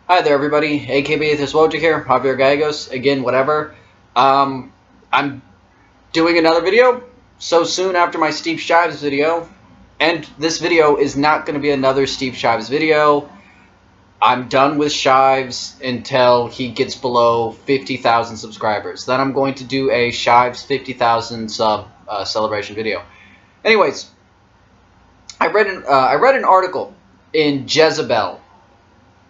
Hi there, everybody. AKB Atheist Wojcik here, Javier Gallegos, again, whatever. I'm doing another video so soon after my Steve Shives video, and this video is not going to be another Steve Shives video. I'm done with Shives until he gets below 50,000 subscribers. Then I'm going to do a Shives 50,000 sub celebration video. Anyways, I read an article in Jezebel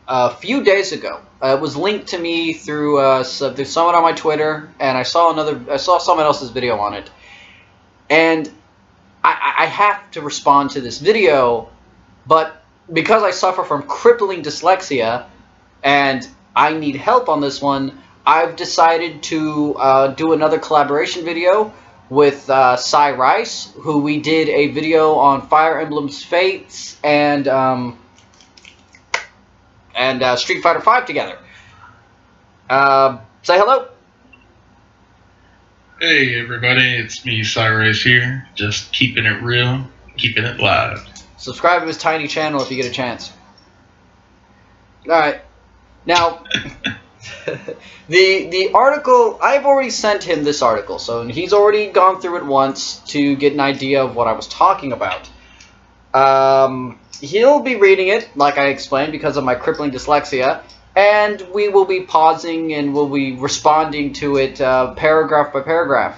a few days ago. It was linked to me through someone on my Twitter, and I saw someone else's video on it, and I have to respond to this video, but because I suffer from crippling dyslexia and I need help on this one, I've decided to do another collaboration video with psirice, who we did a video on Fire Emblem's Fates and Street Fighter V together. Say hello. Hey everybody, it's me, psirice here. Just keeping it real, keeping it live. Subscribe to his tiny channel if you get a chance. Alright. Now, the article, I've already sent him this article, so he's already gone through it once to get an idea of what I was talking about. He'll be reading it, like I explained, because of my crippling dyslexia, and we will be pausing and we'll be responding to it paragraph by paragraph.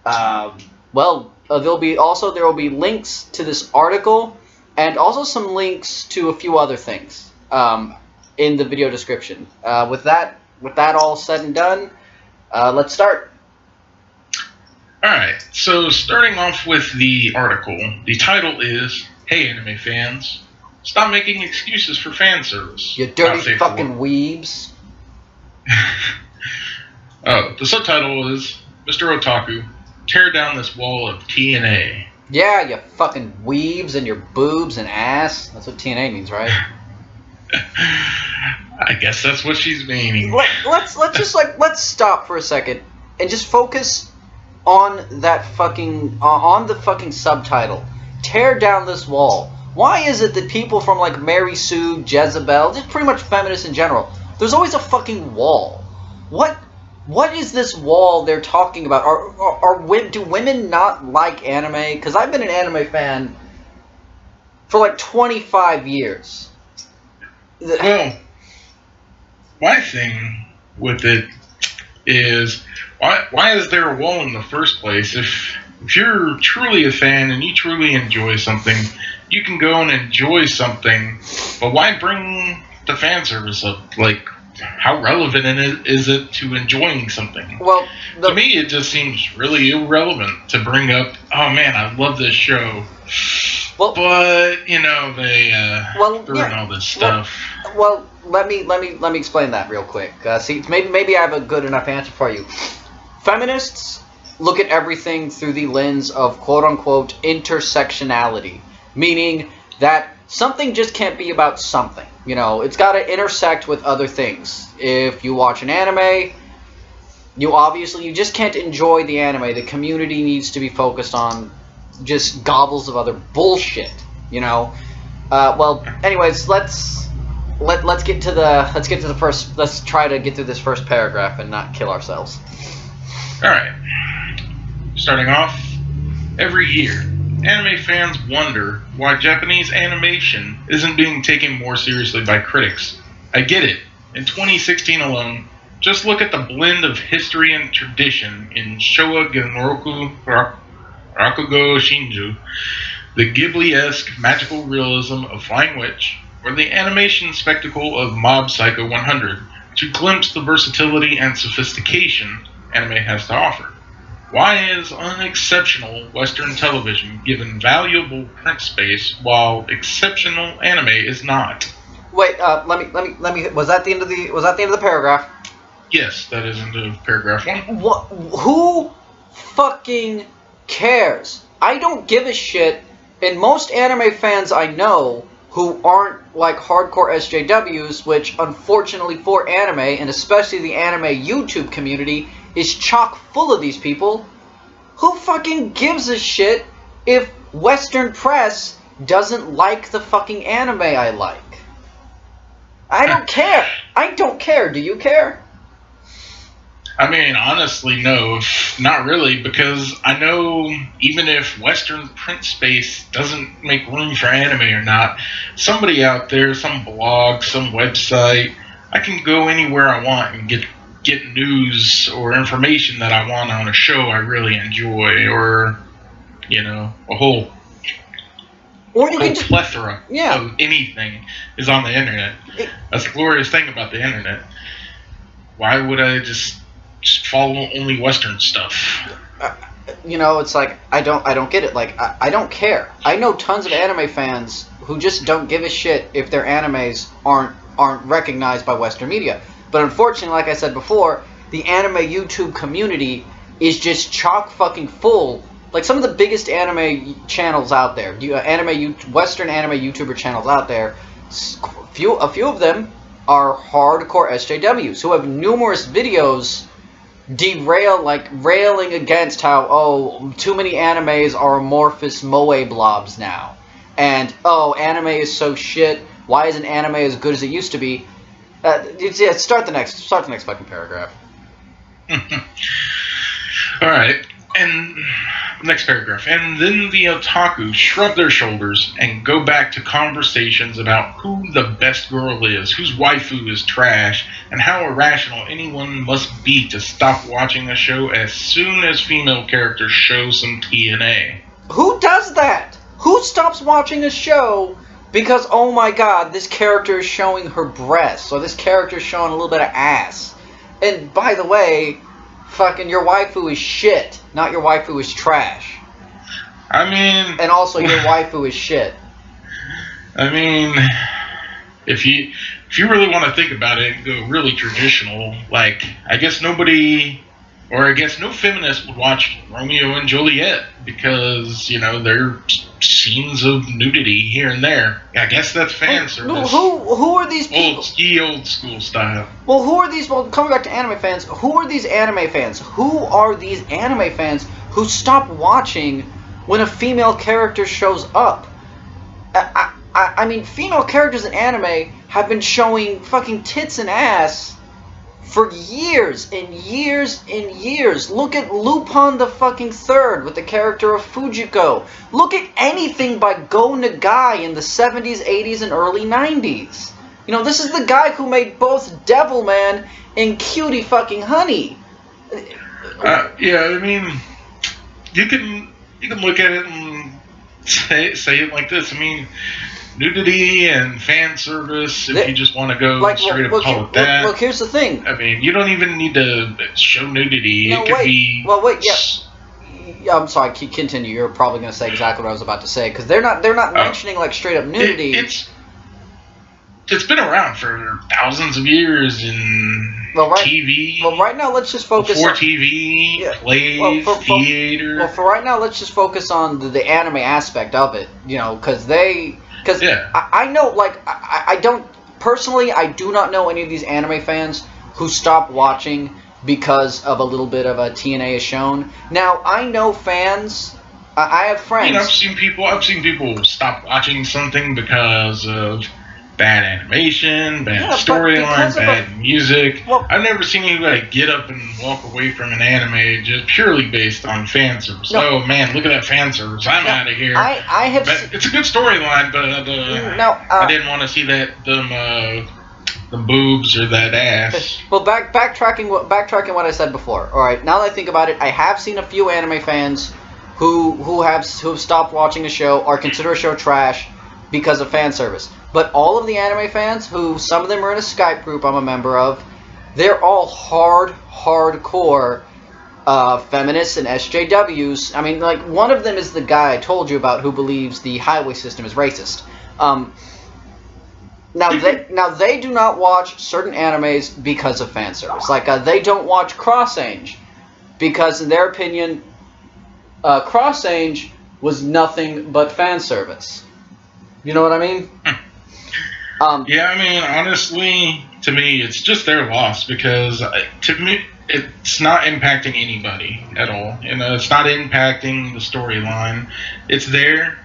There will be links to this article, and also some links to a few other things in the video description. With that all said and done, let's start. Alright, so starting off with the article, the title is, "Hey anime fans, stop making excuses for fan service." You dirty fucking weebs. Oh, the subtitle is, "Mr. Otaku, tear down this wall of TNA." Yeah, you fucking weebs and your boobs and ass. That's what TNA means, right? I guess that's what she's meaning. Let's stop for a second and just focus on that fucking on the fucking subtitle. Tear down this wall. Why is it that people from like Mary Sue, Jezebel, just pretty much feminists in general, there's always a fucking wall? What is this wall they're talking about? Do women not like anime? Because I've been an anime fan for like 25 years. Well, my thing with it is, why is there a wall in the first place? If you're truly a fan and you truly enjoy something, you can go and enjoy something, but why bring the fan service up? Like, how relevant is it to enjoying something? Well, to me, it just seems really irrelevant to bring up, oh man, I love this show. Well, but you know they threw in all this stuff. Well, let me explain that real quick. See, maybe I have a good enough answer for you. Feminists look at everything through the lens of quote-unquote intersectionality, meaning that something just can't be about something. You know, it's got to intersect with other things. If you watch an anime, you just can't enjoy the anime. The community needs to be focused on just gobbles of other bullshit, you know. Well, anyways, let's get to the first. Let's try to get through this first paragraph and not kill ourselves. All right. Starting off, every year, anime fans wonder why Japanese animation isn't being taken more seriously by critics. I get it. In 2016 alone, just look at the blend of history and tradition in Showa Genroku Rakugo Shinju, the Ghibli-esque magical realism of Flying Witch, or the animation spectacle of Mob Psycho 100, to glimpse the versatility and sophistication anime has to offer. Why is unexceptional Western television given valuable print space while exceptional anime is not? Wait, let me. Was that the end of the paragraph? Yes, that is into paragraph 1. What? Who fucking cares? I don't give a shit. And most anime fans I know who aren't like hardcore SJWs, which unfortunately for anime, and especially the anime YouTube community, is chock full of these people. Who fucking gives a shit if Western press doesn't like the fucking anime I like? I don't care. I don't care. Do you care? I mean, honestly, no, not really, because I know even if Western print space doesn't make room for anime or not, somebody out there, some blog, some website, I can go anywhere I want and get news or information that I want on a show I really enjoy, or, you know, a whole plethora of anything is on the internet. That's the glorious thing about the internet. Why would I just follow only Western stuff? You know, it's like I don't get it. Like I don't care. I know tons of anime fans who just don't give a shit if their animes aren't recognized by Western media. But unfortunately, like I said before, the anime YouTube community is just chock fucking full. Like some of the biggest anime channels out there, Western anime YouTuber channels out there, a few of them are hardcore SJWs who have numerous videos railing against how, too many animes are amorphous moe blobs now, and anime is so shit. Why isn't anime as good as it used to be? Start the next fucking paragraph. All right. And next paragraph. And then the otaku shrug their shoulders and go back to conversations about who the best girl is, whose waifu is trash, and how irrational anyone must be to stop watching a show as soon as female characters show some TNA. Who does that? Who stops watching a show because, oh my god, this character is showing her breasts, or this character is showing a little bit of ass? And by the way, fucking your waifu is shit, not your waifu is trash. I mean... And also your waifu is shit. I mean, if you really want to think about it and go really traditional, like, I guess no feminist would watch Romeo and Juliet because, you know, there are scenes of nudity here and there. I guess that's fan service. Who are these people? Old school style. Well, who are these? Well, coming back to anime fans, who are these anime fans? Who are these anime fans who stop watching when a female character shows up? I mean, female characters in anime have been showing fucking tits and ass for years and years and years. Look at Lupin the fucking Third with the character of Fujiko. Look at anything by Go Nagai in the 70s, 80s, and early 90s. You know, this is the guy who made both Devilman and Cutie fucking Honey. Yeah, I mean, you can look at it and say it like this. I mean, nudity and fan service, if you just want to go straight up call it that. Look, here's the thing. I mean, you don't even need to show nudity. No, it could be... Well, wait, yeah. I'm sorry, continue. You're probably going to say exactly what I was about to say, because they're not mentioning, like, straight up nudity. It's been around for thousands of years in TV. Well, right now, let's just focus before on... TV, plays, theater... Well, for right now, let's just focus on the anime aspect of it, you know, because I know, like, I don't... Personally, I do not know any of these anime fans who stop watching because of a little bit of a TNA is shown. Now, I know fans... I have friends... I mean, I've seen people stop watching something because of bad animation, bad storyline, bad music. Well, I've never seen anybody get up and walk away from an anime just purely based on fan service. No, oh man, look at that fan service! I'm out of here. It's a good storyline, but I didn't want to see the boobs or that ass. Well, backtracking what I said before. All right, now that I think about it, I have seen a few anime fans who have stopped watching a show or consider a show trash because of fan service. But all of the anime fans, who some of them are in a Skype group I'm a member of, they're all hardcore feminists and SJWs. I mean, like, one of them is the guy I told you about who believes the highway system is racist. Now they do not watch certain animes because of fan service. Like, they don't watch Cross-Ange because, in their opinion, Cross-Ange was nothing but fan service. You know what I mean? Yeah, I mean, honestly, to me, it's just their loss because, to me, it's not impacting anybody at all. You know, it's not impacting the storyline. It's there.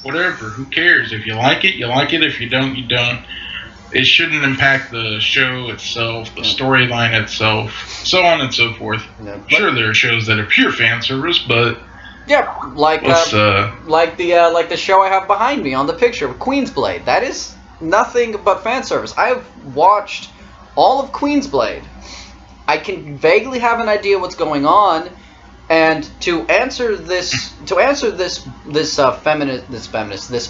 Whatever. Who cares? If you like it, you like it. If you don't, you don't. it shouldn't impact the show itself, the storyline itself, so on and so forth. Yeah, sure, there are shows that are pure fan service, but yeah, like the show I have behind me on the picture of Queensblade. That is nothing but fan service. I have watched all of Queensblade. I can vaguely have an idea what's going on, and to answer this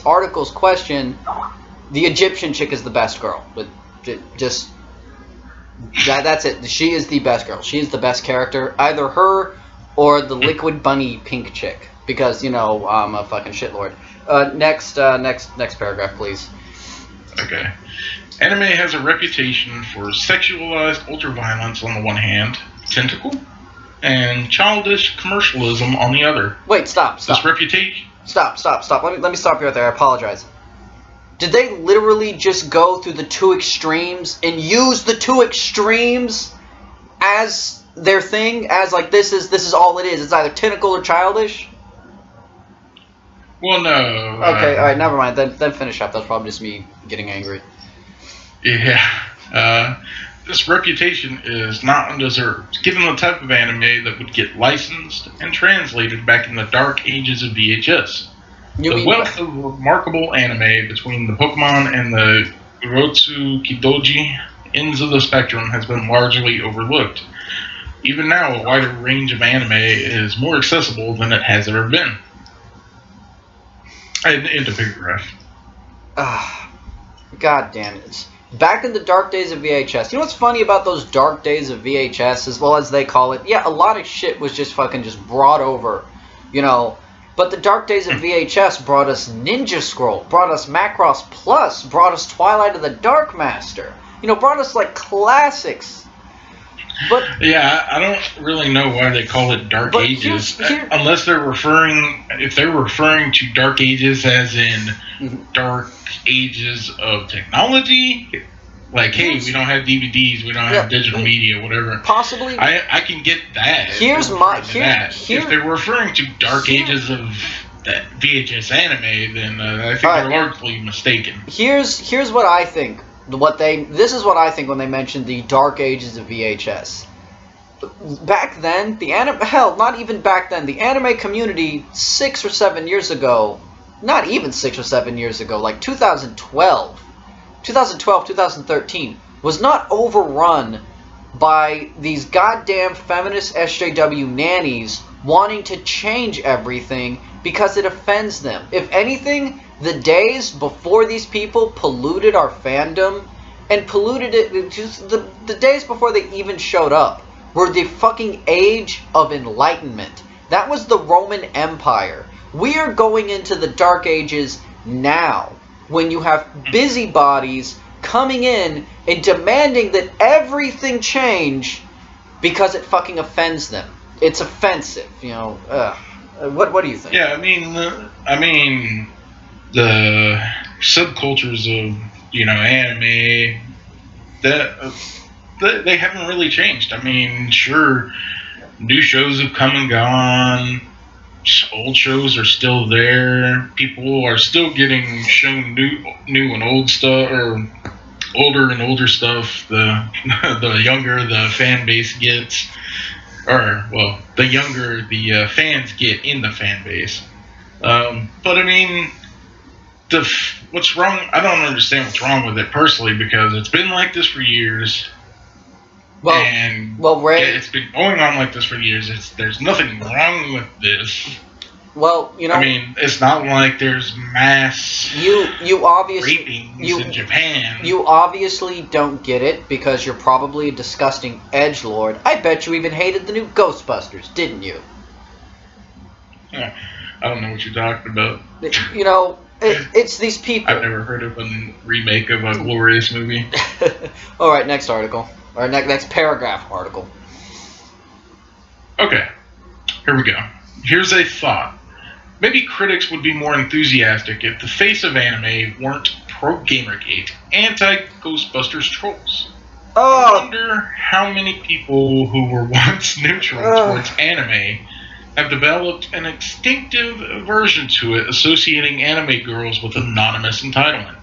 article's question, the Egyptian chick is the best girl. But just that's it. She is the best girl. She is the best character. Either her or the liquid bunny pink chick, because I'm a fucking shitlord. Next paragraph, please. Okay. Anime has a reputation for sexualized ultraviolence on the one hand, tentacle, and childish commercialism on the other. Wait, stop. This reputation... Stop. Let me stop you right there. I apologize. Did they literally just go through the two extremes and use the two extremes as their thing? As like this is all it is. It's either tentacle or childish? Well, no. Okay, alright, never mind. Then finish up. That's probably just me getting angry. Yeah. This reputation is not undeserved, given the type of anime that would get licensed and translated back in the dark ages of VHS. The wealth of remarkable anime between the Pokemon and the Urotsu Kidoji ends of the spectrum has been largely overlooked. Even now, a wider range of anime is more accessible than it has ever been. End of paragraph. God damn it. Back in the dark days of VHS. You know what's funny about those dark days of VHS, as well as they call it? Yeah, a lot of shit was just brought over, But the dark days of VHS brought us Ninja Scroll, brought us Macross Plus, brought us Twilight of the Dark Master. Brought us, classics. But yeah, I don't really know why they call it Dark Ages, unless if they're referring to Dark Ages as in Dark Ages of technology. Like, hey, we don't have DVDs, we don't have digital media, whatever. Possibly. I can get that. If they're referring to Dark Ages of that VHS anime, then I think they're largely mistaken. Here's what I think. This is what I think when they mentioned the dark ages of VHS. Back then, not even back then, the anime community 6 or 7 years ago, not even 6 or 7 years ago, like 2012, 2013, was not overrun by these goddamn feminist SJW nannies wanting to change everything because it offends them. If anything, the days before these people polluted our fandom, and polluted it, just the days before they even showed up, were the fucking age of enlightenment. That was the Roman Empire. We are going into the Dark Ages now, when you have busybodies coming in and demanding that everything change because it fucking offends them. It's offensive, What do you think? Yeah, I mean, the subcultures of anime that they haven't really changed. I mean, sure, new shows have come and gone. Old shows are still there. People are still getting shown new and old stuff, or older and older stuff. The younger the fan base gets, the younger the fans get in the fan base. But I mean, what's wrong? I don't understand what's wrong with it personally, because it's been like this for years. Ray, it's been going on like this for years. There's nothing wrong with this. Well, I mean, it's not like there's mass you obviously rapings in Japan. You obviously don't get it because you're probably a disgusting edgelord. I bet you even hated the new Ghostbusters, didn't you? I don't know what you're talking about. It's these people. I've never heard of a remake of a glorious movie. All right, next article. Or next paragraph article. Okay, here we go. Here's a thought. Maybe critics would be more enthusiastic if the face of anime weren't pro-Gamergate, anti-Ghostbusters trolls. I wonder how many people who were once neutral towards anime have developed an instinctive aversion to it, associating anime girls with anonymous entitlement.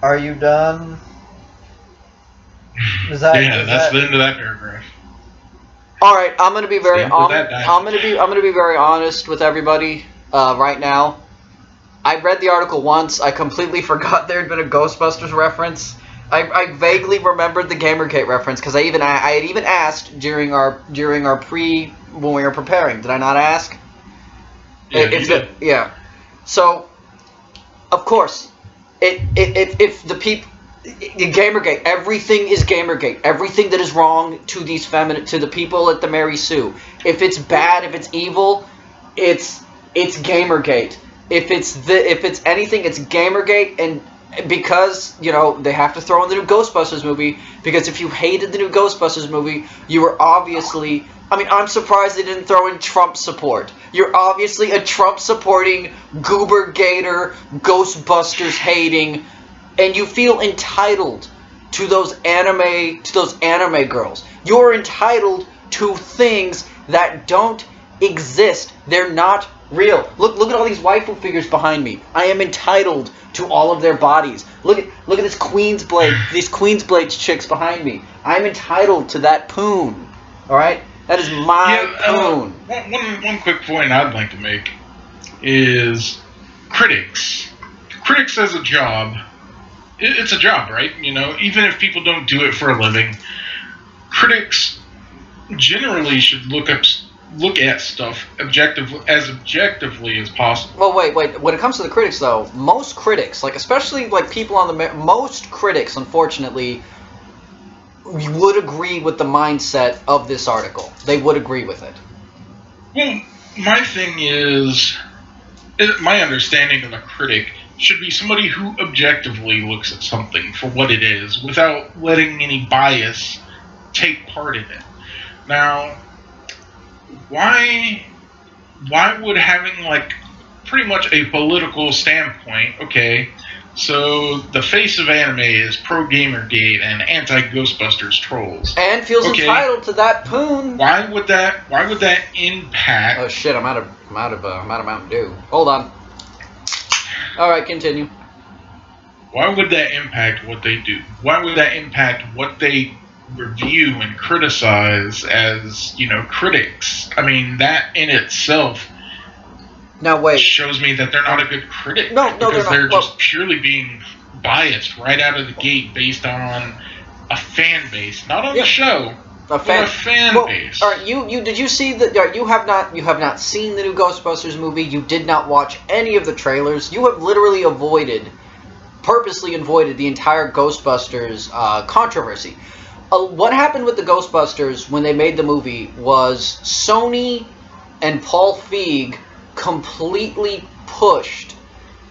Are you done? That's the end of that paragraph. All right, I'm gonna be very honest with everybody right now. I read the article once. I completely forgot there had been a Ghostbusters reference. I vaguely remembered the Gamergate reference because I had even asked during our when we were preparing. Did I not ask? Yeah, you did. Yeah. So, of course, if the people. Gamergate. Everything is Gamergate. Everything that is wrong to these to the people at the Mary Sue. If it's bad, if it's evil, it's Gamergate. If it's anything, it's Gamergate. And because they have to throw in the new Ghostbusters movie. Because if you hated the new Ghostbusters movie, you were obviously. I mean, I'm surprised they didn't throw in Trump support. You're obviously a Trump supporting Goober Gator Ghostbusters hating. And you feel entitled to those anime girls. You're entitled to things that don't exist. They're not real. Look at all these waifu figures behind me. I am entitled to all of their bodies. Look at this Queensblade, these Queensblade chicks behind me. I'm entitled to that poon. All right, that is my poon. One quick point I'd like to make is critics. Critics as a job. It's a job, right? Even if people don't do it for a living, critics generally should look at stuff objectively as possible. Well, wait. When it comes to the critics, though, most critics, especially people on most critics, unfortunately, would agree with the mindset of this article. They would agree with it. Well, my thing is, my understanding of a critic should be somebody who objectively looks at something for what it is without letting any bias take part in it. Now, why would having pretty much a political standpoint, okay, so the face of anime is pro Gamergate and anti Ghostbusters trolls. And feels entitled to that poon. Why would that impact? Oh shit, I'm out of Mountain Dew. Hold on. Alright, continue. Why would that impact what they do? Why would that impact what they review and criticize as, critics? I mean, that in itself shows me that they're not a good critic. No, they're just purely being biased right out of the gate based on a fan base. Not on the show. A fan base. All right, did you see that? You have not seen the new Ghostbusters movie. You did not watch any of the trailers. You have literally purposely avoided the entire Ghostbusters controversy. What happened with the Ghostbusters when they made the movie was Sony and Paul Feig completely pushed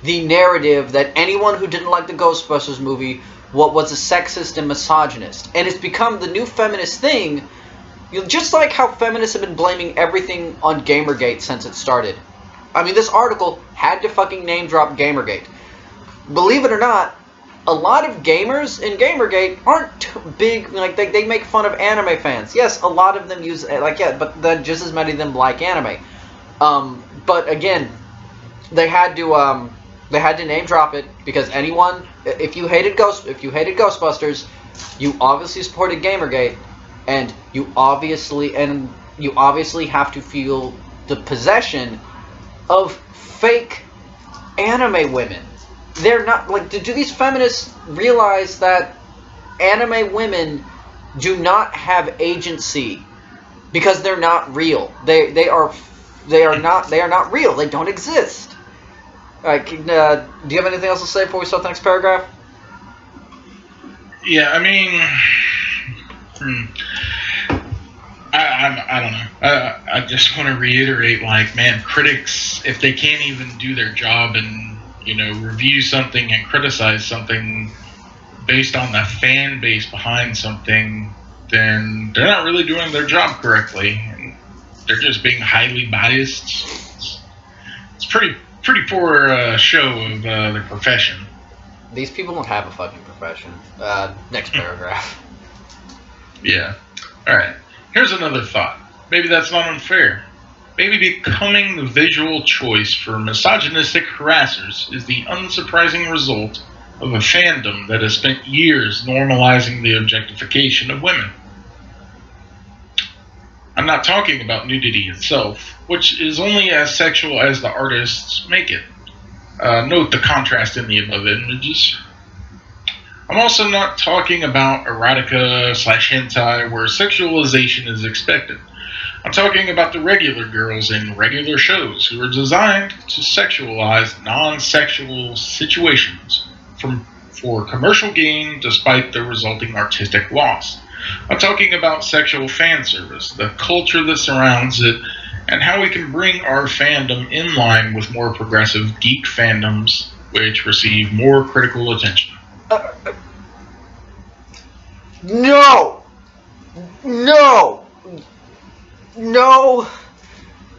the narrative that anyone who didn't like the Ghostbusters movie was a sexist and misogynist. And it's become the new feminist thing, just like how feminists have been blaming everything on Gamergate since it started. I mean, this article had to fucking name drop Gamergate. Believe it or not, a lot of gamers in Gamergate aren't big, they make fun of anime fans. Yes, a lot of them use, but then just as many of them like anime. But again, they had to name drop it because anyone, if you hated Ghostbusters, you obviously supported Gamergate, and you obviously have to feel the possession of fake anime women. They're not do these feminists realize that anime women do not have agency because they're not real. They are not real. They don't exist. All right, do you have anything else to say before we start the next paragraph? Yeah, I mean, I don't know. I just want to reiterate, man, critics, if they can't even do their job and, review something and criticize something based on the fan base behind something, then they're not really doing their job correctly. And they're just being highly biased. It's pretty poor show of the profession. These people don't have a fucking profession. Next paragraph. Yeah. Alright. Here's another thought. Maybe that's not unfair. Maybe becoming the visual choice for misogynistic harassers is the unsurprising result of a fandom that has spent years normalizing the objectification of women. I'm not talking about nudity itself, which is only as sexual as the artists make it. Note the contrast in the above images. I'm also not talking about erotica/hentai where sexualization is expected. I'm talking about the regular girls in regular shows who are designed to sexualize non-sexual situations for commercial gain despite the resulting artistic loss. I'm talking about sexual fan service, the culture that surrounds it, and how we can bring our fandom in line with more progressive geek fandoms which receive more critical attention. No!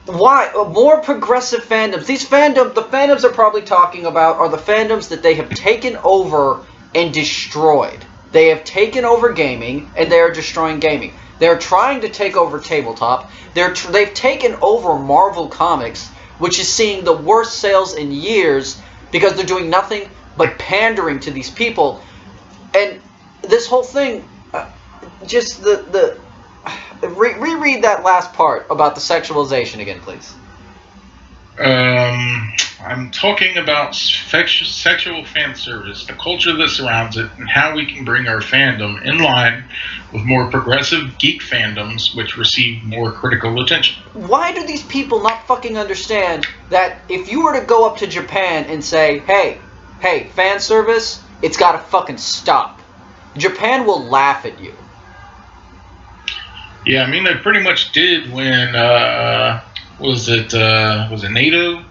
Why? More progressive fandoms. The fandoms are probably talking about are the fandoms that they have taken over and destroyed. They have taken over gaming, and they are destroying gaming. They're trying to take over tabletop. They've taken over Marvel Comics, which is seeing the worst sales in years because they're doing nothing but pandering to these people. And this whole thing, reread that last part about the sexualization again, please. I'm talking about sexual fan service, the culture that surrounds it, and how we can bring our fandom in line with more progressive geek fandoms which receive more critical attention. Why do these people not fucking understand that if you were to go up to Japan and say, hey, fan service, it's gotta fucking stop, Japan will laugh at you. Yeah, I mean, they pretty much did when, was it NATO?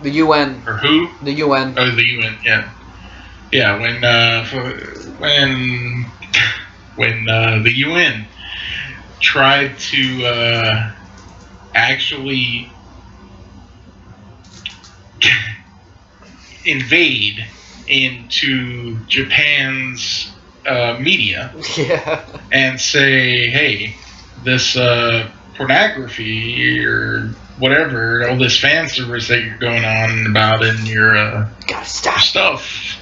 The UN. Or who? The UN. Oh, the UN, yeah. Yeah, when the UN tried to actually invade into Japan's media, yeah, and say, hey, this pornography or whatever, all this fan service that you're going on about in your gotta stop stuff,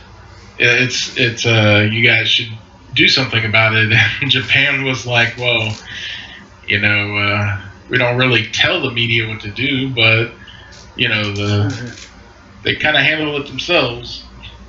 it's you guys should do something about it. And Japan was like, well, we don't really tell the media what to do, but they kind of handle it themselves.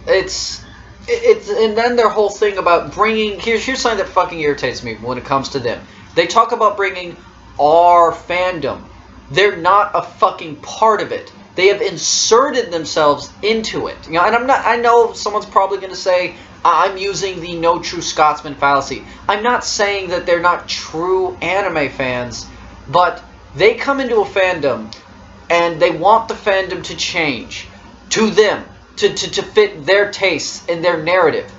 It's and then their whole thing about bringing here's something that fucking irritates me when it comes to them. They talk about bringing our fandom. They're not a fucking part of it. They have inserted themselves into it. And I know someone's probably going to say I'm using the no true Scotsman fallacy. I'm not saying that they're not true anime fans, but they come into a fandom and they want the fandom to change to them, to fit their tastes and their narrative.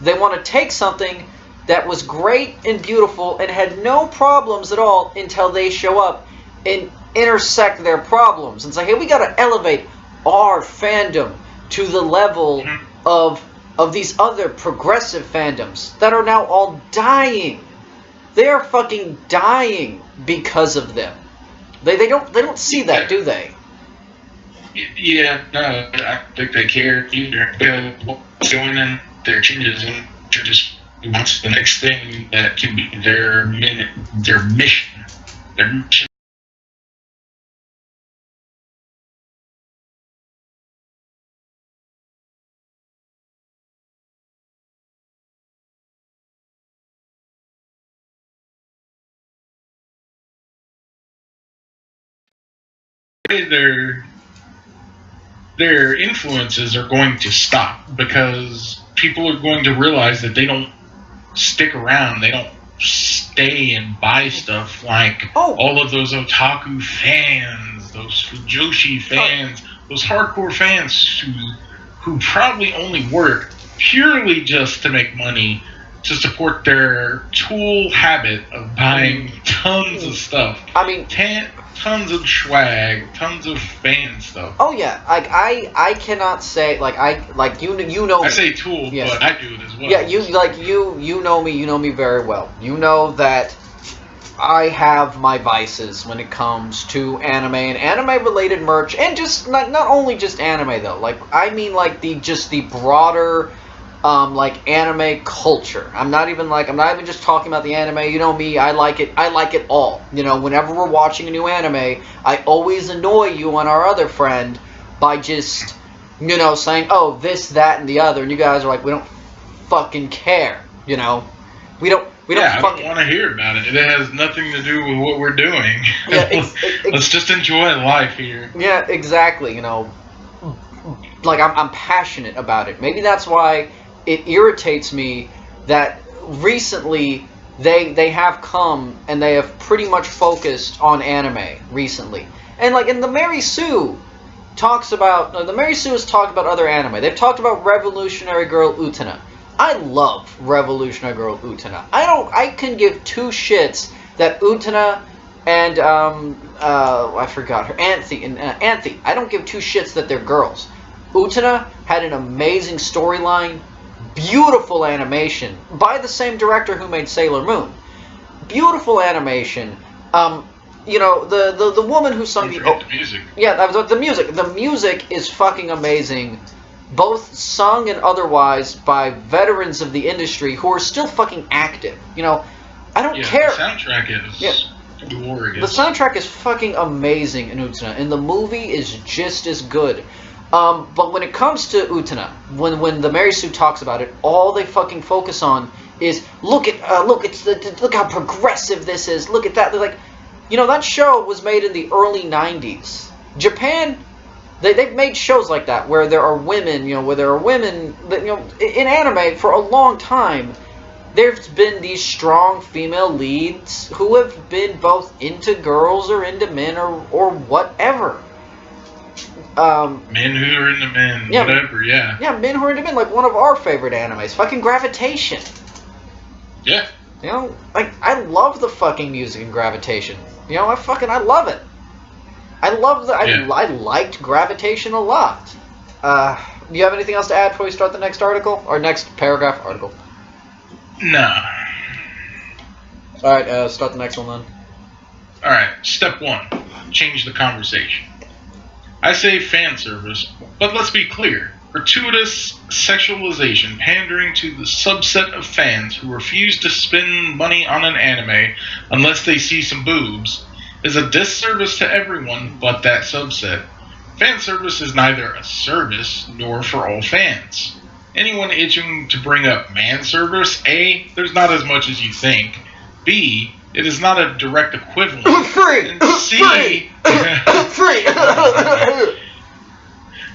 They want to take something that was great and beautiful and had no problems at all until they show up and intersect their problems and say, hey, we got to elevate our fandom to the level of these other progressive fandoms that are now all dying. They are fucking dying because of them. They don't see that, do they? Yeah, no, I don't think they care either. Because what's going on, their changes, and they're just wants the next thing that can be their mission. Their mission. Their influences are going to stop because people are going to realize that they don't stick around. They don't stay and buy stuff like all of those otaku fans, those fujoshi fans, those hardcore fans who probably only work purely just to make money to support their tool habit of buying tons of stuff. I mean, tons of swag, tons of fan stuff. Oh yeah, I cannot say you know. I say tool, yes. But I do it as well. Yeah, you know me. You know me very well. You know that I have my vices when it comes to anime and anime-related merch, and just not only just anime though. Like I mean, like the broader like anime culture. I'm not even just talking about the anime. You know me, I like it all. You know, whenever we're watching a new anime, I always annoy you and our other friend by just, you know, saying, oh, this, that, and the other, and you guys are like, we don't fucking care, you know? We don't I don't want to hear about it. It has nothing to do with what we're doing. Yeah, Let's just enjoy life here. Yeah, exactly, you know. Like, I'm passionate about it. Maybe that's why it irritates me that recently they have come and they have pretty much focused on anime recently. And, like, in the Mary Sue talks about... the Mary Sue has talked about other anime. They've talked about Revolutionary Girl Utena. I love Revolutionary Girl Utena. I can give two shits that Utena and I forgot her, Anthe. I don't give two shits that they're girls. Utena had an amazing storyline, beautiful animation by the same director who made Sailor Moon. Beautiful animation. You know, the woman who sung the music. Yeah, that was the music. The music is fucking amazing. Both sung and otherwise by veterans of the industry who are still fucking active. You know, I don't care. The soundtrack is glorious. The soundtrack is fucking amazing in Utena, and the movie is just as good. But when it comes to Utena, when the Mary Sue talks about it, all they fucking focus on is look how progressive this is. Look at that. They're like, you know, that show was made in the early '90s. Japan. They've made shows like that where there are women, you know, that, you know, in anime for a long time, there's been these strong female leads who have been both into girls or into men or whatever. Men who are into men, yeah, whatever, yeah. Yeah, men who are into men, like one of our favorite animes, fucking Gravitation. Yeah. You know, like, I love the fucking music in Gravitation. You know, I love it. I liked Gravitation a lot. Do you have anything else to add before we start the next article? Or next paragraph article? Nah. Alright, start the next one then. Alright, step 1. Change the conversation. I say fan service, but let's be clear. Gratuitous sexualization pandering to the subset of fans who refuse to spend money on an anime unless they see some boobs is a disservice to everyone but that subset. Fan service is neither a service nor for all fans. Anyone itching to bring up man service, A, there's not as much as you think. B, it is not a direct equivalent. Free! And C, Free!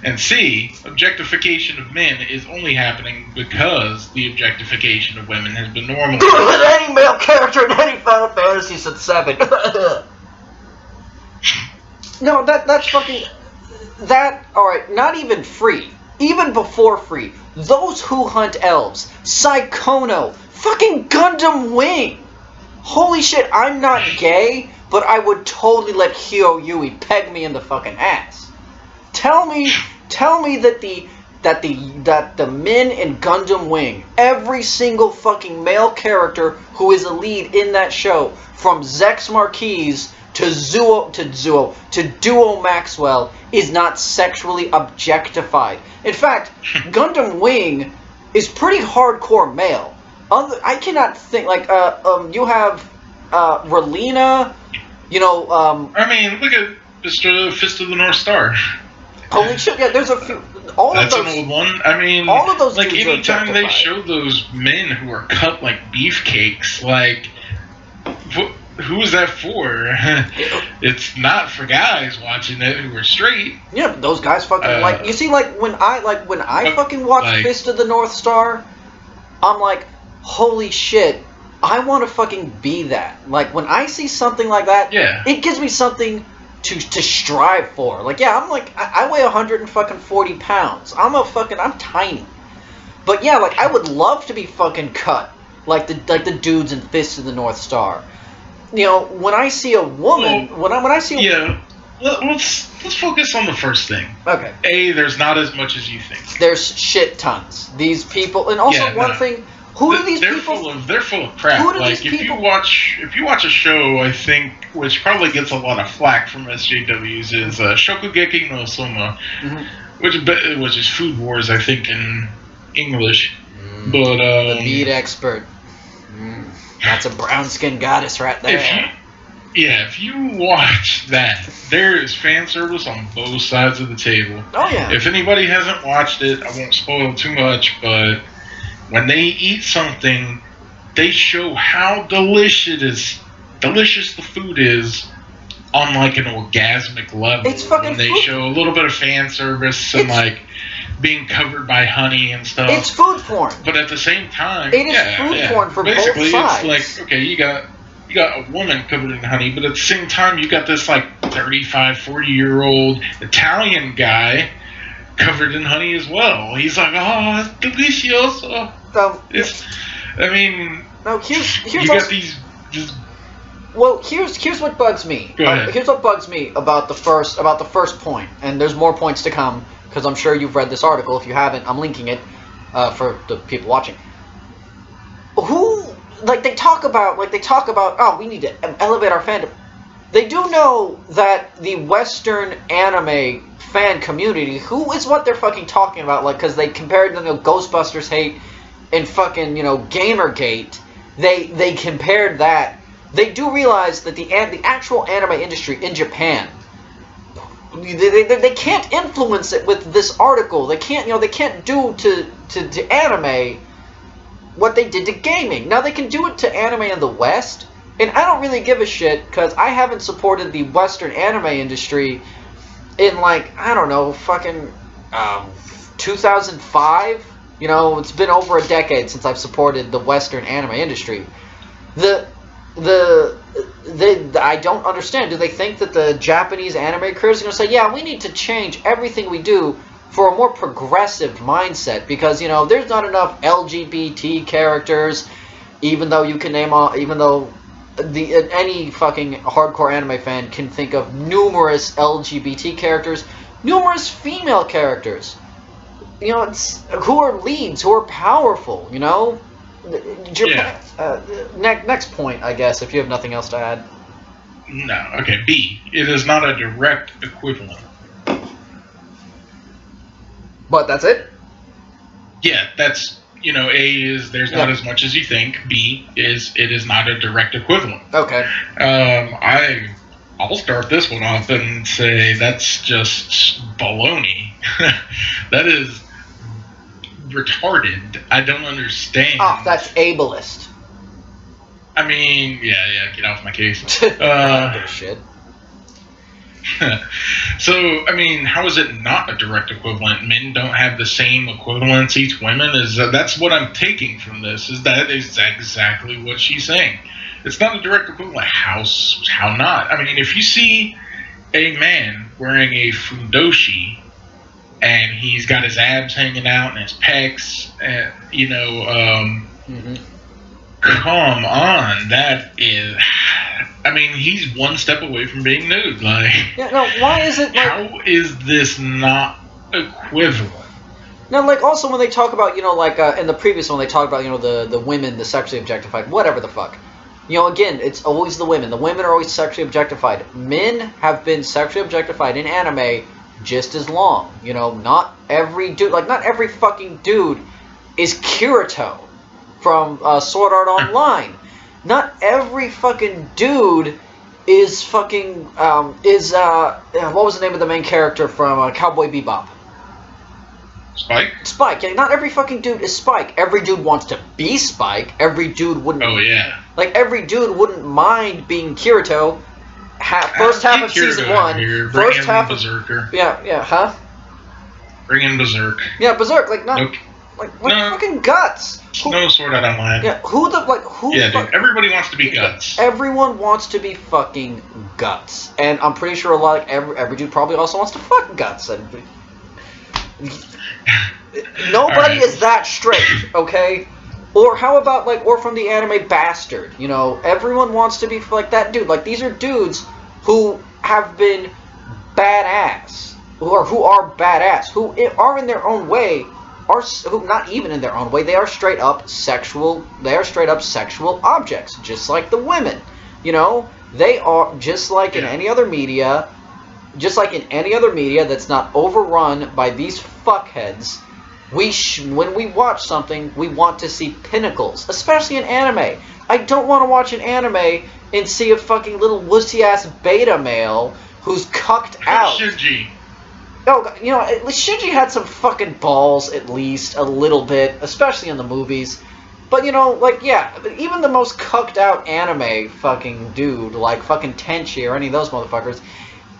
and C, objectification of men is only happening because the objectification of women has been normalized. Any male character in any Final Fantasy since 7. No, that's fucking... That, alright, not even free. Even before free. Those Who Hunt Elves, Psychono, fucking Gundam Wing. Holy shit, I'm not gay, but I would totally let Hyo Yui peg me in the fucking ass. Tell me that the men in Gundam Wing, every single fucking male character who is a lead in that show, from Zex Marquise to Duo Maxwell, is not sexually objectified. In fact, Gundam Wing is pretty hardcore male. I cannot think, like, you have Relina, you know, I mean, look at Mr. Fist of the North Star. Holy shit, yeah, there's a few... That's an old one. I mean, all of those like, anytime they objectified. show those men who are cut like beefcakes, like, who is that for? It's not for guys watching it who are straight. Yeah, but those guys fucking like... You see, like, when I fucking watch like, Fist of the North Star, I'm like, holy shit, I want to fucking be that. Like, when I see something like that, yeah, it gives me something to strive for. Like, yeah, I'm like, I weigh 140 pounds. I'm tiny. But yeah, like, I would love to be fucking cut like the dudes in Fist of the North Star. You know, when I see a woman, when I see let's focus on the first thing. Okay. A, there's not as much as you think. There's shit tons. These people, and also thing, who do these people? They're full of crap. Who do like, these people? if you watch a show, I think, which probably gets a lot of flack from SJWs, is Shokugeki no Soma, which is Food Wars, I think, in English. But the bead expert. That's a brown-skinned goddess right there. If you watch that, there is fan service on both sides of the table. Oh yeah. If anybody hasn't watched it, I won't spoil too much, but when they eat something, they show how delicious the food is on like an orgasmic level. It's fucking when they food. show a little bit of fan service and like being covered by honey and stuff. It's food porn. But at the same time, it is food porn for basically, both sides. It's like, okay, you got a woman covered in honey, but at the same time, you got this like 35, 40-year-old Italian guy covered in honey as well. He's like, oh, it's delicioso. I mean, no, here's you got these. Well, here's what bugs me. Go ahead. Here's what bugs me about the first point, and there's more points to come because I'm sure you've read this article. If you haven't, I'm linking it for the people watching. They talk about, oh, we need to elevate our fandom. They do know that the Western anime fan community, who is what they're fucking talking about, like, because they compared Ghostbusters hate and fucking, Gamergate. They compared that. They do realize that the actual anime industry in Japan, they can't influence it with this article. They can't, they can't do to anime what they did to gaming. Now they can do it to anime in the West, and I don't really give a shit because I haven't supported the Western anime industry in like, I don't know, fucking 2005. It's been over a decade since I've supported the Western anime industry. I don't understand. Do they think that the Japanese anime creators are going to say, yeah, we need to change everything we do for a more progressive mindset because, there's not enough LGBT characters, even though you can name all, even though any fucking hardcore anime fan can think of numerous LGBT characters, numerous female characters, who are leads, who are powerful, Japan, next point, I guess, if you have nothing else to add. No, okay, B. It is not a direct equivalent. But that's it? Yeah, that's, A is there's not as much as you think. B is it is not a direct equivalent. Okay. I'll start this one off and say that's just baloney. That is retarded. I don't understand. Oh, that's ableist. I mean, yeah, get off my case. I don't give a shit. So, I mean, how is it not a direct equivalent? Men don't have the same equivalency to women? That's what I'm taking from this, is that is exactly what she's saying. It's not a direct equivalent. How not? I mean, if you see a man wearing a fundoshi and he's got his abs hanging out and his pecs, and, come on, that is... I mean, he's one step away from being nude. Like, yeah, no, why is it like... How is this not equivalent? No, like, also when they talk about, in the previous one, they talk about, the women, the sexually objectified, whatever the fuck. Again, it's always the women. The women are always sexually objectified. Men have been sexually objectified in anime just as long. Not every dude, not every fucking dude is Kirito from Sword Art Online. Not every fucking dude is fucking, what was the name of the main character from Cowboy Bebop? Spike? Spike, yeah, not every fucking dude is Spike. Every dude wants to be Spike. Every dude wouldn't... Oh, yeah. Every dude wouldn't mind being Kirito. First half of season 1. Here. First half of... Berserker. Yeah, huh? Bring in Berserk. Yeah, Berserk, not... Nope. No. Fucking Guts. No Sword Art Online. Yeah, dude, everybody wants to be Guts. Everyone wants to be fucking Guts. And I'm pretty sure every dude probably also wants to fuck Guts. Nobody is that straight, okay? Or how about, or from the anime Bastard, everyone wants to be like that dude. These are dudes who have been badass, who are badass, who are in their own way, who not even in their own way, they are straight up sexual objects, just like the women, they are, just like in any other media, that's not overrun by these fuckheads, when we watch something, we want to see pinnacles, especially in anime. I don't want to watch an anime and see a fucking little wussy-ass beta male who's cucked out. Shinji. Oh, you know, at least Shinji had some fucking balls, at least, a little bit, especially in the movies. But, you know, like, yeah, even the most cucked out anime fucking dude, like fucking Tenchi or any of those motherfuckers,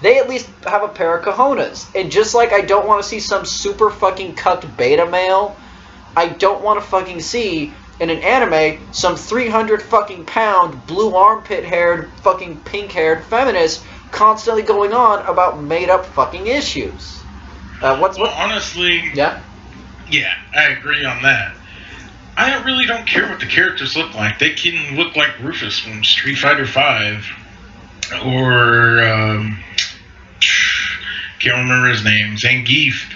they at least have a pair of cojones. And just like I don't want to see some super fucking cucked beta male, I don't want to fucking see, in an anime, some 300 fucking pound, blue armpit haired, fucking pink haired feminist constantly going on about made up fucking issues. Honestly, yeah, I agree on that. I really don't care what the characters look like. They can look like Rufus from Street Fighter V, or can't remember his name, Zangief.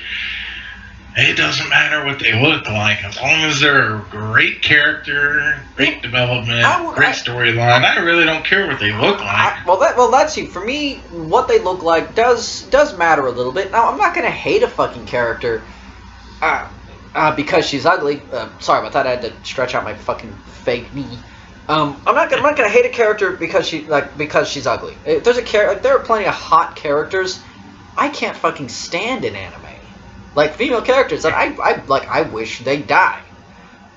It doesn't matter what they look like, as long as they're a great character, great development, great storyline. I really don't care what they look like. That's you. For me, what they look like does matter a little bit. Now, I'm not gonna hate a fucking character because she's ugly. Sorry about that. I had to stretch out my fucking fake knee. I'm not gonna hate a character because she's ugly. If there's there are plenty of hot characters I can't fucking stand in anime. Like female characters that I wish they die.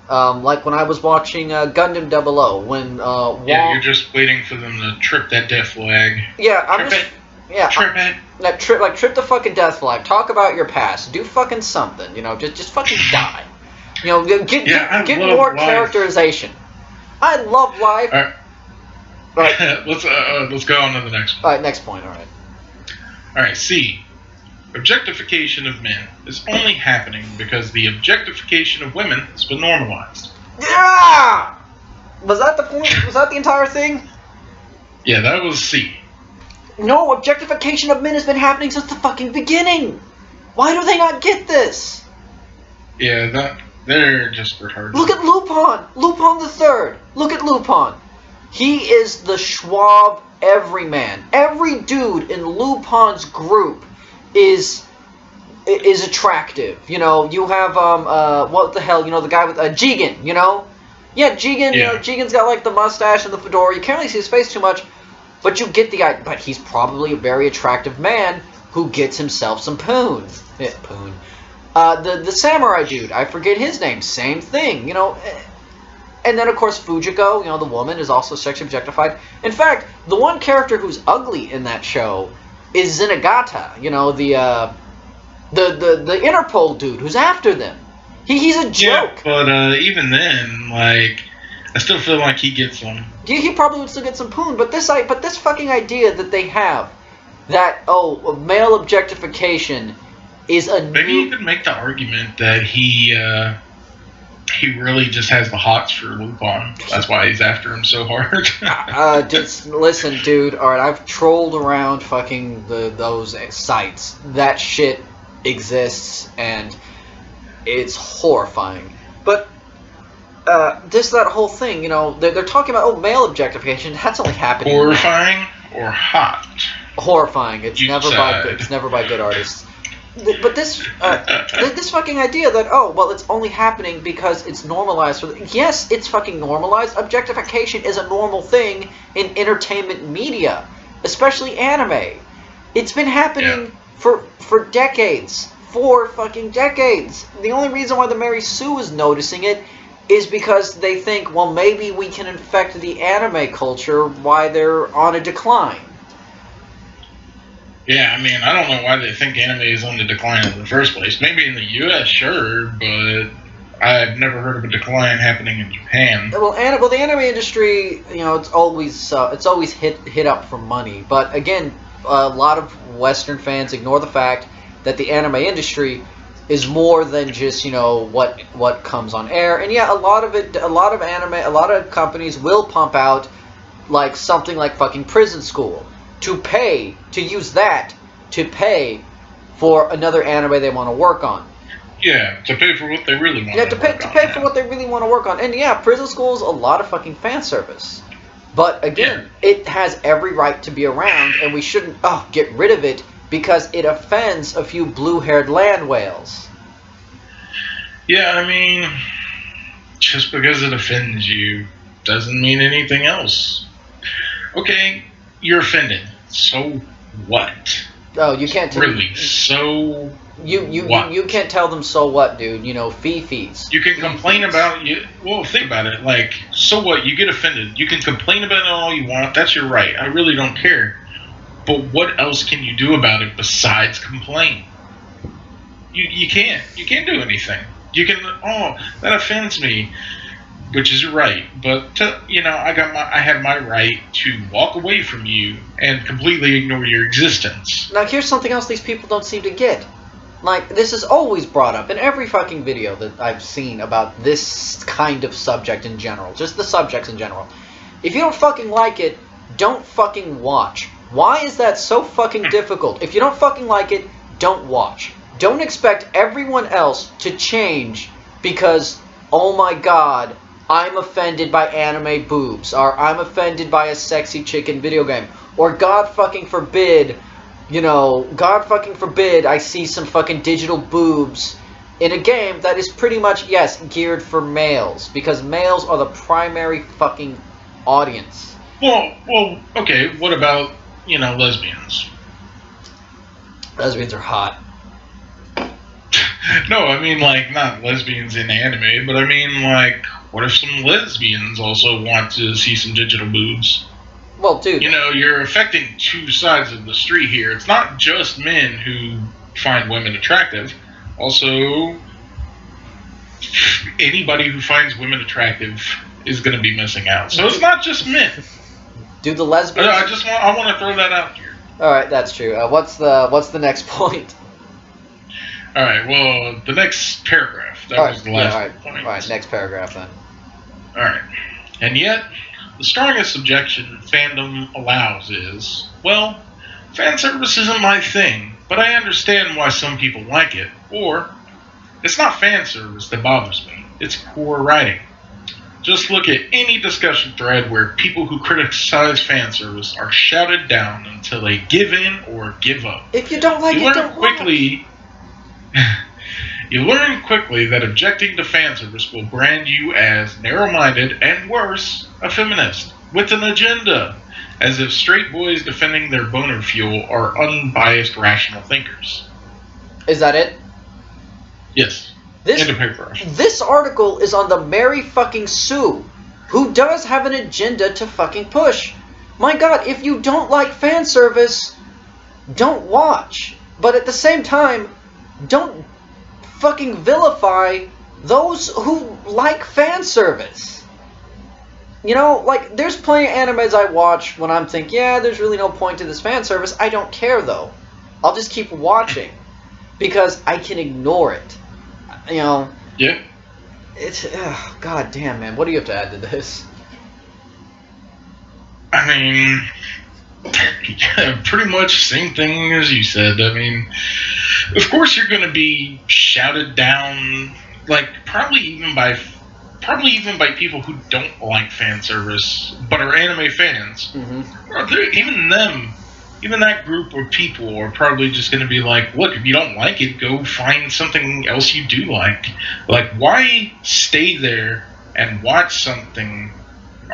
Like when I was watching Gundam 00, when you're just waiting for them to trip that death flag. Yeah, Trip it. Trip the fucking death flag. Talk about your past. Do fucking something. You know, just fucking die. You know, get more characterization. I love life. All right. Let's go on to the next one. All right, next point. All right. C. Objectification of men is only happening because the objectification of women has been normalized. Yeah! Was that the point? Was that the entire thing? Yeah, that was C. No, objectification of men has been happening since the fucking beginning. Why do they not get this? Yeah, they're just retarded. Look at Lupin! Lupin the Third! Look at Lupin. He is the Schwab everyman. Every dude in Lupin's group is attractive. You know, you have what the hell, you know, the guy with Jigen, you know? Yeah, Jigen, you know, Jigen's got like the mustache and the fedora. You can't really see his face too much, but you get the idea. But he's probably a very attractive man who gets himself some poon. Poon. The samurai dude, I forget his name, same thing, you know. And then, of course, Fujiko, you know, the woman, is also sexually objectified. In fact, the one character who's ugly in that show is Zenigata, you know, the Interpol dude who's after them. He's a joke. Yeah, but even then, like, I still feel like he gets some. He probably would still get some poon, but this fucking idea that they have that male objectification is a maybe you could make the argument that he really just has the hots for Lupin. That's why he's after him so hard. Just listen, dude. All right, I've trolled around fucking those sites. That shit exists, and it's horrifying. But that whole thing, you know, they're talking about male objectification. That's only happening. Horrifying or hot? Horrifying. It's never by good artists. But this fucking idea that it's only happening because it's normalized. Yes, it's fucking normalized. Objectification is a normal thing in entertainment media, especially anime. It's been happening for decades, 4 fucking decades. The only reason why the Mary Sue is noticing it is because they think, well, maybe we can infect the anime culture while they're on a decline. Yeah, I mean, I don't know why they think anime is on the decline in the first place. Maybe in the U.S., sure, but I've never heard of a decline happening in Japan. Well, the anime industry, you know, it's always hit up for money. But again, a lot of Western fans ignore the fact that the anime industry is more than just, you know, what comes on air. And yeah, a lot of companies will pump out like something like fucking Prison School to use that to pay for another anime they want to work on. Yeah, to pay for what they really want. To pay for what they really want to work on. And yeah, Prison School is a lot of fucking fan service. But again, it has every right to be around, and we shouldn't get rid of it because it offends a few blue-haired land whales. Yeah, I mean, just because it offends you doesn't mean anything else. Okay, you're offended. So what? Oh, you can't tell Really? So what? you can't tell them so what, dude. You know, fee-fees. You can complain about you. Well, think about it. Like, so what? You get offended. You can complain about it all you want. That's your right. I really don't care. But what else can you do about it besides complain? You can't. You can't do anything. You can. Oh, that offends me, which is your right. But I have my right to walk away from you and completely ignore your existence. Now, here's something else these people don't seem to get. Like, this is always brought up in every fucking video that I've seen about this kind of subject in general. Just the subjects in general. If you don't fucking like it, don't fucking watch. Why is that so fucking difficult? If you don't fucking like it, don't watch. Don't expect everyone else to change because, oh my god, I'm offended by anime boobs, or I'm offended by a sexy chicken video game, or God fucking forbid, God fucking forbid I see some fucking digital boobs in a game that is pretty much, yes, geared for males, because males are the primary fucking audience. Well, okay, what about, lesbians? Lesbians are hot. No, I mean, like, not lesbians in anime, but I mean, like, what if some lesbians also want to see some digital boobs? Well, dude. You're affecting two sides of the street here. It's not just men who find women attractive. Also, anybody who finds women attractive is going to be missing out. So it's not just men. Do the lesbians... I want to throw that out here. Alright, that's true. What's the next point? Alright, well, the next paragraph. That was the last point. Alright, next paragraph then. Alright. And yet, the strongest objection fandom allows is, well, fan service isn't my thing, but I understand why some people like it. Or, it's not fan service that bothers me, it's poor writing. Just look at any discussion thread where people who criticize fan service are shouted down until they give in or give up. If you don't like it, don't watch. You learn quickly that objecting to fan service will brand you as narrow-minded and worse, a feminist with an agenda, as if straight boys defending their boner fuel are unbiased rational thinkers. Is that it? Yes. This article is on the Mary fucking Sue, who does have an agenda to fucking push. My god, if you don't like fan service, don't watch. But at the same time, don't fucking vilify those who like fan service. Like, there's plenty of animes I watch when I'm thinking, yeah, there's really no point to this fan service. I don't care, though. I'll just keep watching because I can ignore it. Yeah. It's... god damn, man. What do you have to add to this? I mean... yeah, pretty much same thing as you said. I mean, of course you're going to be shouted down, like, probably even by people who don't like fan service, but are anime fans. Mm-hmm. Even that group of people are probably just going to be like, look, if you don't like it, go find something else you do like. Like, why stay there and watch something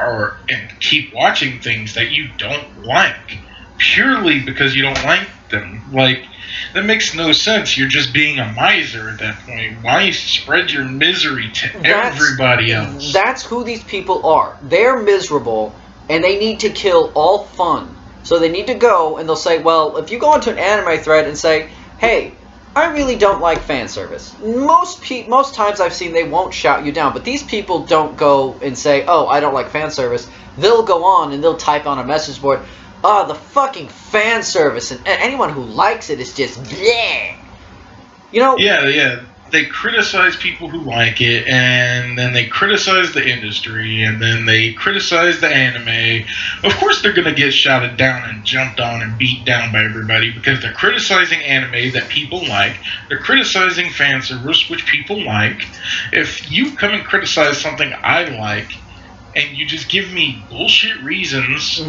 and keep watching things that you don't like purely because you don't like them? Like, that makes no sense. You're just being a miser at that point. Why spread your misery to everybody else? That's who these people are. They're miserable, and they need to kill all fun. So they need to go, and they'll say, well, if you go into an anime thread and say, hey, I really don't like fan service. Most times I've seen they won't shout you down, but these people don't go and say, oh, I don't like fan service. They'll go on and they'll type on a message board, the fucking fan service, and anyone who likes it is just bleh. Yeah. They criticize people who like it, and then they criticize the industry, and then they criticize the anime. Of course they're going to get shouted down and jumped on and beat down by everybody because they're criticizing anime that people like. They're criticizing fan service, which people like. If you come and criticize something I like, and you just give me bullshit reasons,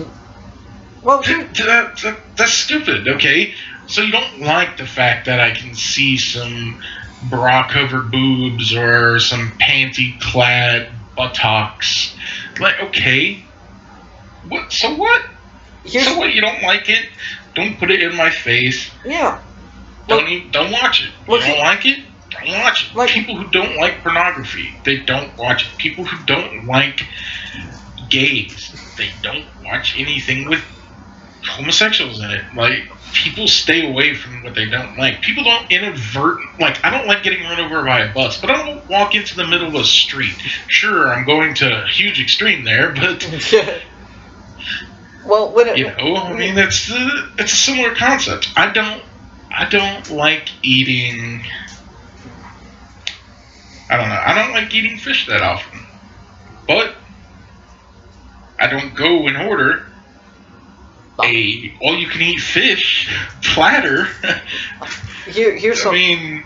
well, that's stupid, okay? So you don't like the fact that I can see some bra-covered boobs or some panty-clad buttocks. Like, okay, what? So what? So what? You don't like it? Don't put it in my face. Yeah. Don't watch it. You don't like it? Don't watch it. Like, people who don't like pornography, they don't watch it. People who don't like gays, they don't watch anything with homosexuals in it. Like, people stay away from what they don't like. People don't like, I don't like getting run over by a bus, but I don't walk into the middle of a street. Sure, I'm going to a huge extreme there, but well, I mean, it's a similar concept. I don't like eating. I don't know. I don't like eating fish that often, but I don't go and order a all-you-can-eat fish platter. Here's I mean,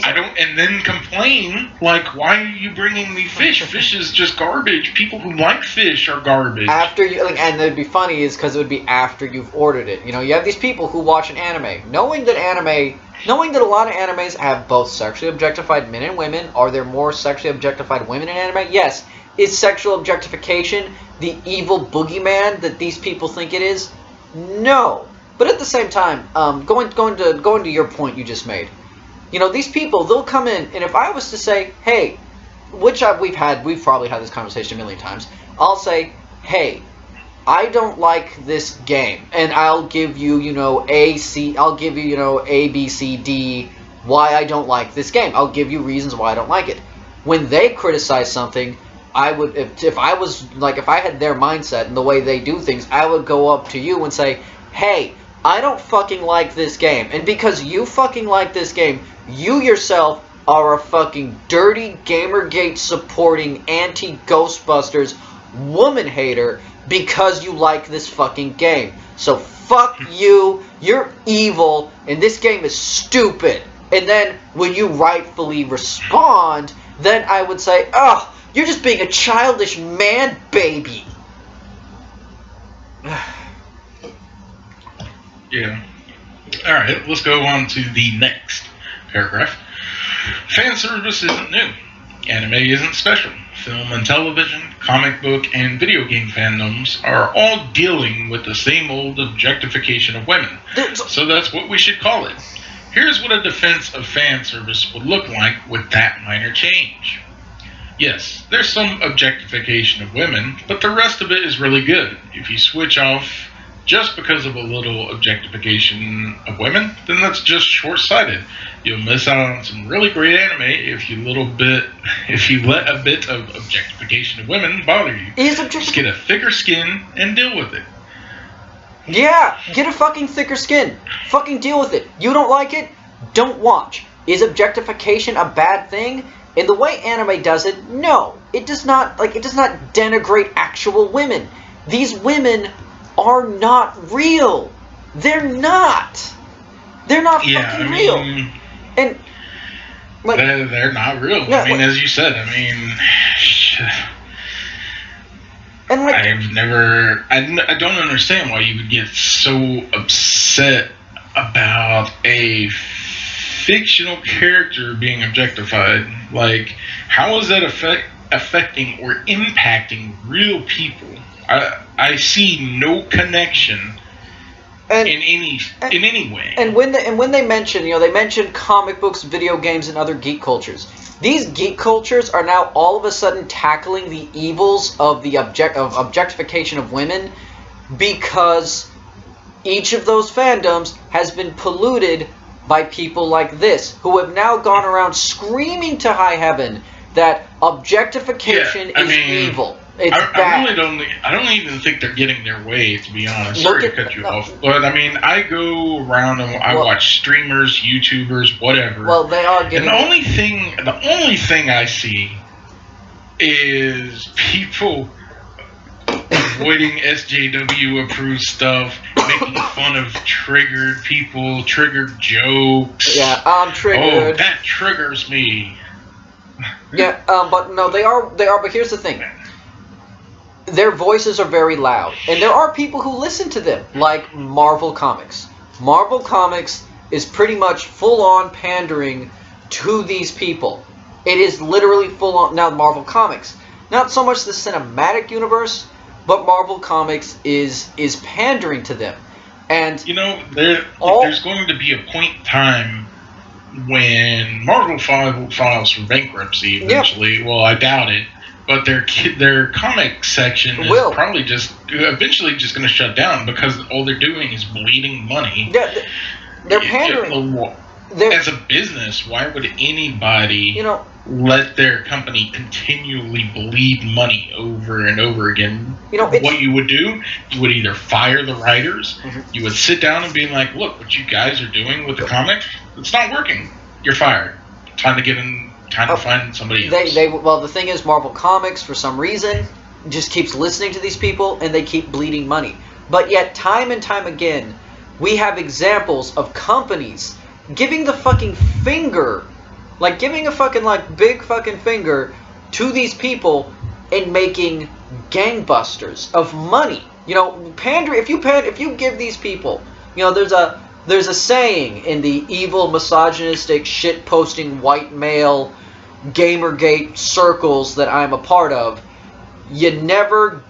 I don't, and then complain like, why are you bringing me fish? Fish is just garbage. People who like fish are garbage. After you, and it'd be funny is because it would be after you've ordered it. You know, you have these people who watch an anime, knowing that a lot of animes have both sexually objectified men and women. Are there more sexually objectified women in anime? Yes. Is sexual objectification the evil boogeyman that these people think it is? No. But at the same time, going to your point you just made, you know, these people, they'll come in, and if I was to say, hey, we've probably had this conversation a million times, I'll say, hey, I don't like this game, and I'll give you, A, B, C, D, why I don't like this game. I'll give you reasons why I don't like it. When they criticize something, I would, if I had their mindset and the way they do things, I would go up to you and say, hey, I don't fucking like this game, and because you fucking like this game, you yourself are a fucking dirty Gamergate supporting anti-Ghostbusters woman hater because you like this fucking game. So fuck you, you're evil, and this game is stupid. And then when you rightfully respond, then I would say, oh, you're just being a childish man baby. Yeah. Alright, let's go on to the next paragraph. Fan service isn't new. Anime isn't special. Film and television, comic book, and video game fandoms are all dealing with the same old objectification of women. So that's what we should call it. Here's what a defense of fan service would look like with that minor change. Yes, there's some objectification of women, but the rest of it is really good. If you switch off just because of a little objectification of women, then that's just short-sighted. You'll miss out on some really great anime if you let a bit of objectification of women bother you. Just get a thicker skin and deal with it. Yeah, get a fucking thicker skin. Fucking deal with it. You don't like it? Don't watch. Is objectification a bad thing? In the way anime does it, no. It does not denigrate actual women. These women are not real. They're not fucking real. And like, they're not real. Yeah, I mean, as you said, I mean, and like, I don't understand why you would get so upset about a fictional character being objectified. Like, how is that affecting or impacting real people? I see no connection in any way. And when they mention, they mention comic books, video games, and other geek cultures. These geek cultures are now all of a sudden tackling the evils of the objectification of women because each of those fandoms has been polluted by people like this, who have now gone around screaming to high heaven that objectification is evil. It's bad. I don't even think they're getting their way, to be honest. Sorry to cut you off, but I mean, I go around and I watch streamers, YouTubers, whatever. Well, they are getting. And the only thing I see is people avoiding SJW approved stuff, making fun of triggered people, triggered jokes. Yeah, I'm triggered. Oh, that triggers me. Yeah, but no, they are. But here's the thing. Their voices are very loud, and there are people who listen to them, like Marvel Comics. Marvel Comics is pretty much full-on pandering to these people. It is literally full on. Now, Marvel Comics, not so much the cinematic universe, but Marvel Comics is pandering to them. And you know, there's going to be a point in time when Marvel files for bankruptcy eventually. Yep. Well, I doubt it, but their comic section is probably just eventually just going to shut down because all they're doing is bleeding money. Yeah, they're pandering. As a business, why would anybody let their company continually bleed money over and over again? What you would do, you would either fire the writers, you would sit down and be like, look, what you guys are doing with the comic, it's not working. You're fired. Time to find somebody else. Well, the thing is, Marvel Comics, for some reason, just keeps listening to these people, and they keep bleeding money. But yet, time and time again, we have examples of companies giving the fucking finger, like giving a fucking big fucking finger to these people and making gangbusters of money. Pander. If you give these people, there's a saying in the evil, misogynistic, shit posting white male Gamergate circles that I'm a part of. You never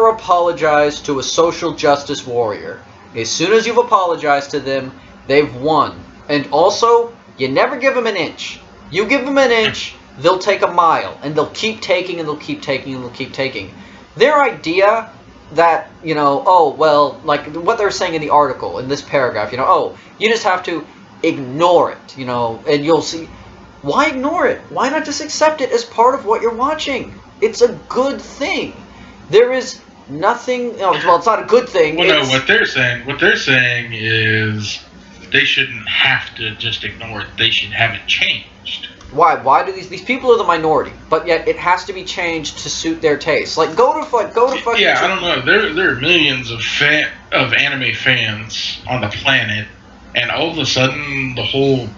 apologize to a social justice warrior. As soon as you've apologized to them, they've won. And also, you never give them an inch. You give them an inch, they'll take a mile. And they'll keep taking, and they'll keep taking, and they'll keep taking. Their idea that, like what they're saying in the article, in this paragraph, you just have to ignore it, and you'll see. Why ignore it? Why not just accept it as part of what you're watching? It's a good thing. There is nothing, well, it's not a good thing. Well, no, what they're saying is they shouldn't have to just ignore it. They should have it changed. Why? Why do these people are the minority, but yet it has to be changed to suit their taste? Like go to fucking. Yeah, I don't know. There are millions of anime fans on the planet, and all of a sudden the whole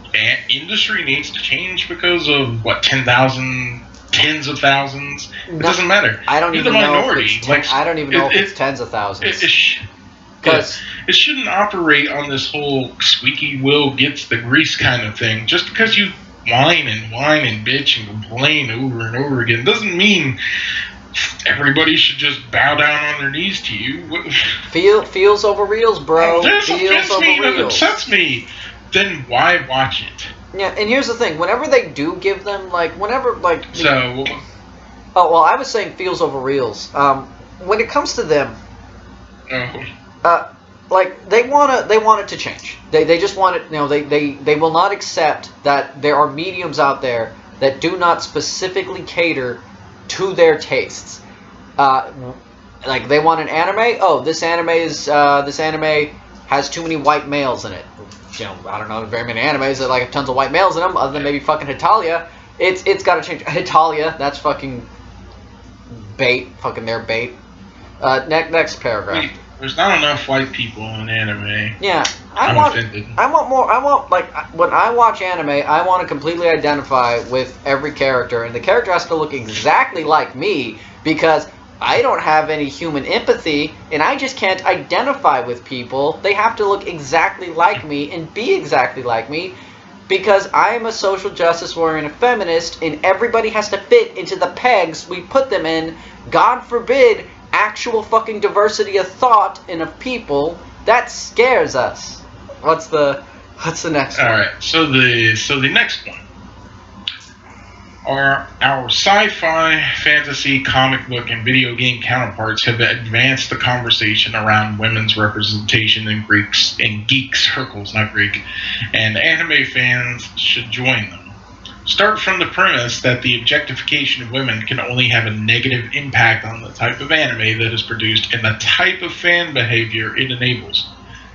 industry needs to change because of what, tens of thousands. It doesn't matter. I don't even know if it's tens of thousands. Because it shouldn't operate on this whole squeaky wheel gets the grease kind of thing. Just because you whine and bitch and complain over and over again doesn't mean everybody should just bow down on their knees to you. Feels over reels, bro. That upsets me. Then why watch it? Yeah, and here's the thing. Whenever they do give them, I was saying feels over reels. When it comes to them, they want it to change. They just want it. They will not accept that there are mediums out there that do not specifically cater to their tastes. Like they want an anime. Oh, this anime has too many white males in it. I don't know very many animes that have tons of white males in them, other than maybe fucking Hitalia. It's got to change. Hitalia, that's fucking bait. Fucking their bait. Next paragraph. Wait, there's not enough white people in anime. Yeah, I'm offended. I want more. When I watch anime, I want to completely identify with every character, and the character has to look exactly like me because I don't have any human empathy, and I just can't identify with people. They have to look exactly like me and be exactly like me because I'm a social justice warrior and a feminist, and everybody has to fit into the pegs we put them in. God forbid actual fucking diversity of thought and of people. That scares us. What's the next one? Alright, so the next one. Our sci-fi, fantasy, comic book, and video game counterparts have advanced the conversation around women's representation in geek circles, not Greek, and anime fans should join them. Start from the premise that the objectification of women can only have a negative impact on the type of anime that is produced and the type of fan behavior it enables.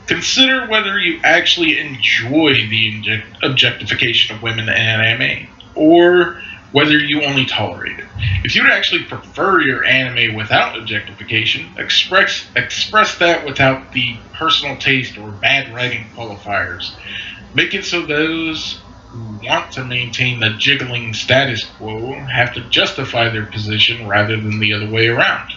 Consider whether you actually enjoy the objectification of women in anime, or whether you only tolerate it. If you'd actually prefer your anime without objectification, express that without the personal taste or bad writing qualifiers. Make it so those who want to maintain the jiggling status quo have to justify their position rather than the other way around.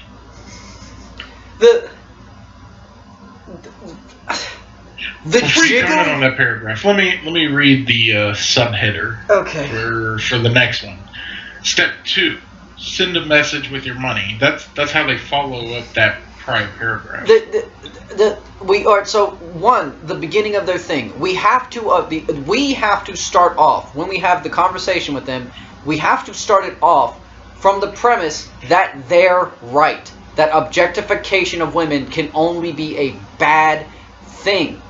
Before you comment on that paragraph, let me read the subheader. Okay. For the next one. Step 2: send a message with your money. That's how they follow up that prior paragraph. The beginning of their thing. We have to start off when we have the conversation with them. We have to start it off from the premise that they're right. That objectification of women can only be a bad thing.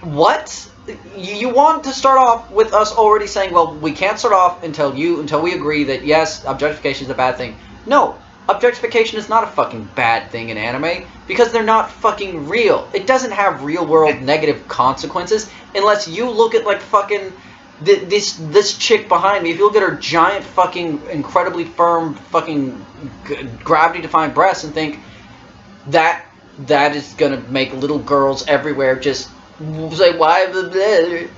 What? You want to start off with us already saying, well, we can't start off until we agree that yes, objectification is a bad thing. No, objectification is not a fucking bad thing in anime because they're not fucking real. It doesn't have real world negative consequences unless you look at like fucking this chick behind me. If you look at her giant fucking incredibly firm fucking gravity defying breasts and think that is gonna make little girls everywhere just say why blah, blah.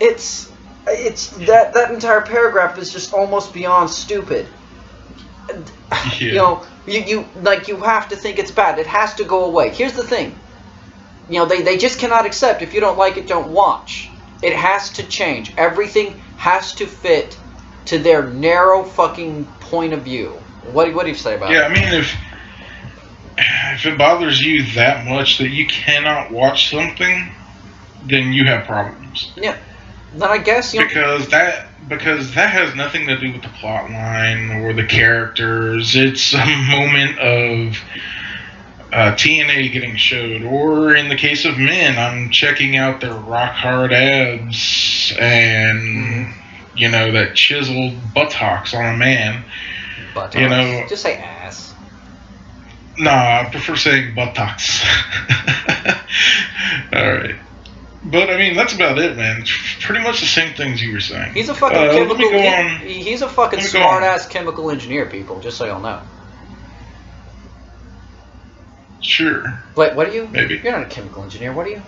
It's that entire paragraph is just almost beyond stupid. Yeah. You have to think it's bad. It has to go away. Here's the thing. They just cannot accept if you don't like it, don't watch. It has to change. Everything has to fit to their narrow fucking point of view. What do you say about it? Yeah, I mean if it bothers you that much that you cannot watch something, then you have problems. Yeah. Then I guess because that has nothing to do with the plot line or the characters. It's a moment of TNA getting showed, or in the case of men, I'm checking out their rock hard abs and that chiseled buttocks on a man. Buttocks. Just say ass. Nah, I prefer saying buttocks. All right. But I mean, that's about it, man. It's pretty much the same things you were saying. He's a fucking chemical. He's a fucking smart ass chemical engineer, people. Just so y'all know. Sure. Wait, what are you? Maybe. You're not a chemical engineer. What are you?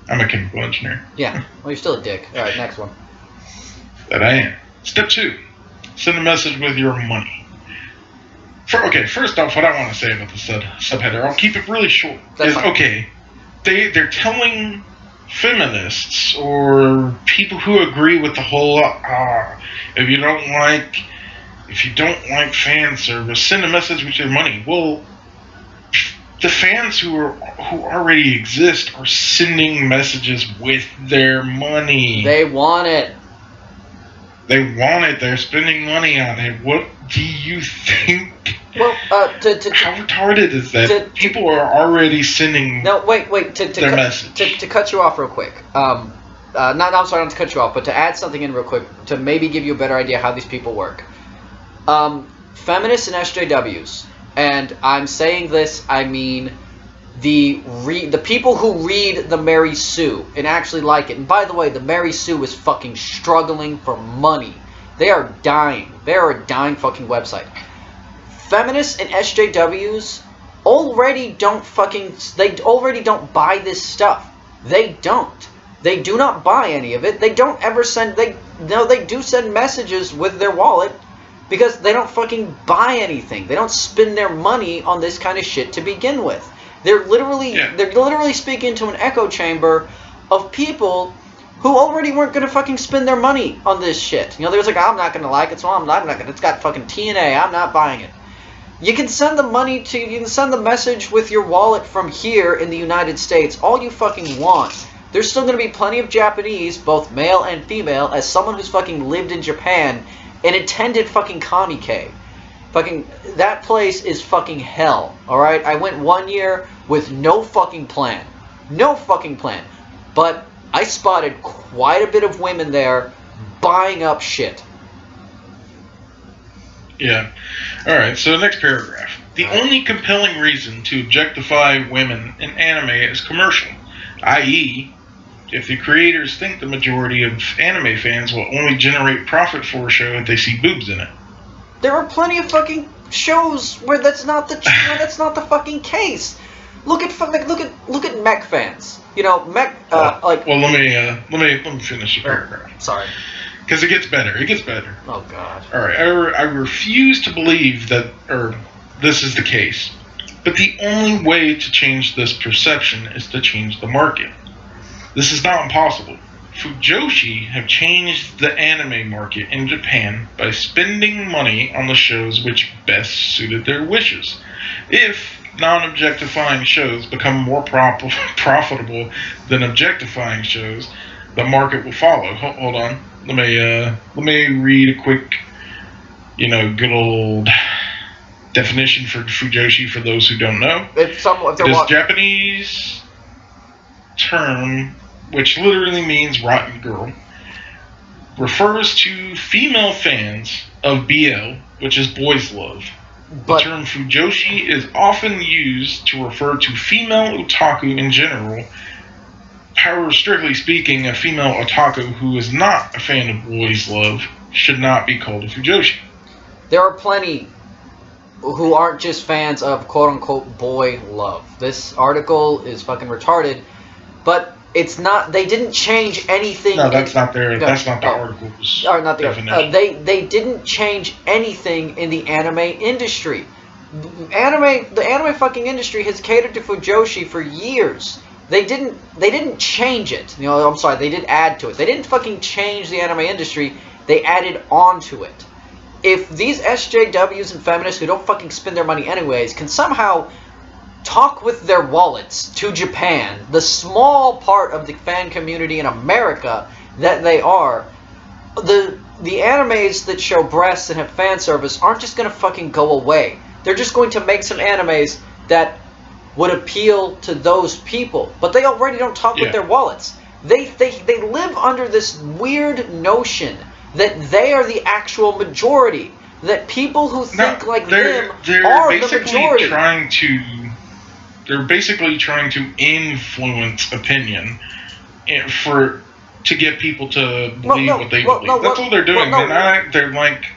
I'm a chemical engineer. Yeah. Well, you're still a dick. All right, next one. That I am. Step 2: send a message with your money. First off, what I want to say about the subheader, I'll keep it really short. That's fine. Okay, they're telling feminists or people who agree with the whole if you don't like fan service, send a message with your money. Well, the fans who already exist are sending messages with their money. They want it. They're spending money on it. What do you think? Well, how retarded is that? People are already sending. No, wait. Their message. To cut you off real quick. I'm sorry not to cut you off, but to add something in real quick to maybe give you a better idea how these people work. Feminists and SJWs, and I'm saying this, I mean the people who read the Mary Sue and actually like it. And by the way, the Mary Sue is fucking struggling for money. They are dying. They are a dying fucking website. Feminists and SJWs already don't buy this stuff. They don't. They do not buy any of it. They don't ever send. They do send messages with their wallet because they don't fucking buy anything. They don't spend their money on this kind of shit to begin with. They're literally speaking to an echo chamber of people who already weren't gonna fucking spend their money on this shit. They're just like, I'm not gonna like it, so I'm not gonna. It's got fucking TNA. I'm not buying it. You can send the message with your wallet from here in the United States all you fucking want. There's still going to be plenty of Japanese, both male and female, as someone who's fucking lived in Japan and attended fucking Comic-Con. Fucking, that place is fucking hell, alright? I went 1 year with no fucking plan. No fucking plan. But I spotted quite a bit of women there buying up shit. Yeah. Alright, so next paragraph. The only compelling reason to objectify women in anime is commercial, i.e., if the creators think the majority of anime fans will only generate profit for a show if they see boobs in it. There are plenty of fucking shows where that's not the fucking case. Look at mech fans. Mech like. Well, let me finish the paragraph. Sorry. Because it gets better. It gets better. Oh, God. All right. I refuse to believe that, or this is the case. But the only way to change this perception is to change the market. This is not impossible. Fujoshi have changed the anime market in Japan by spending money on the shows which best suited their wishes. If non-objectifying shows become more profitable than objectifying shows, the market will follow. Hold on. Let me read a quick, good old definition for Fujoshi for those who don't know. It is a Japanese term which literally means rotten girl. Refers to female fans of BL, which is boys love. The term Fujoshi is often used to refer to female otaku in general. However, strictly speaking, a female otaku who is not a fan of boys love should not be called a Fujoshi. There are plenty who aren't just fans of quote-unquote boy love. This article is fucking retarded, but it's not. They didn't change anything. No, that's not their. That's not the article's definition. They didn't change anything in the anime industry. The anime fucking industry has catered to Fujoshi for years. They didn't change it. I'm sorry. They did add to it. They didn't fucking change the anime industry. They added on to it. If these SJWs and feminists who don't fucking spend their money anyways can somehow talk with their wallets to Japan, the small part of the fan community in America that they are, the animes that show breasts and have fan service aren't just going to fucking go away. They're just going to make some animes that would appeal to those people. But they already don't talk with their wallets. They live under this weird notion that they are the actual majority. That people who think like them are the majority. They're basically trying to influence opinion to get people to believe what they believe. That's all they're doing.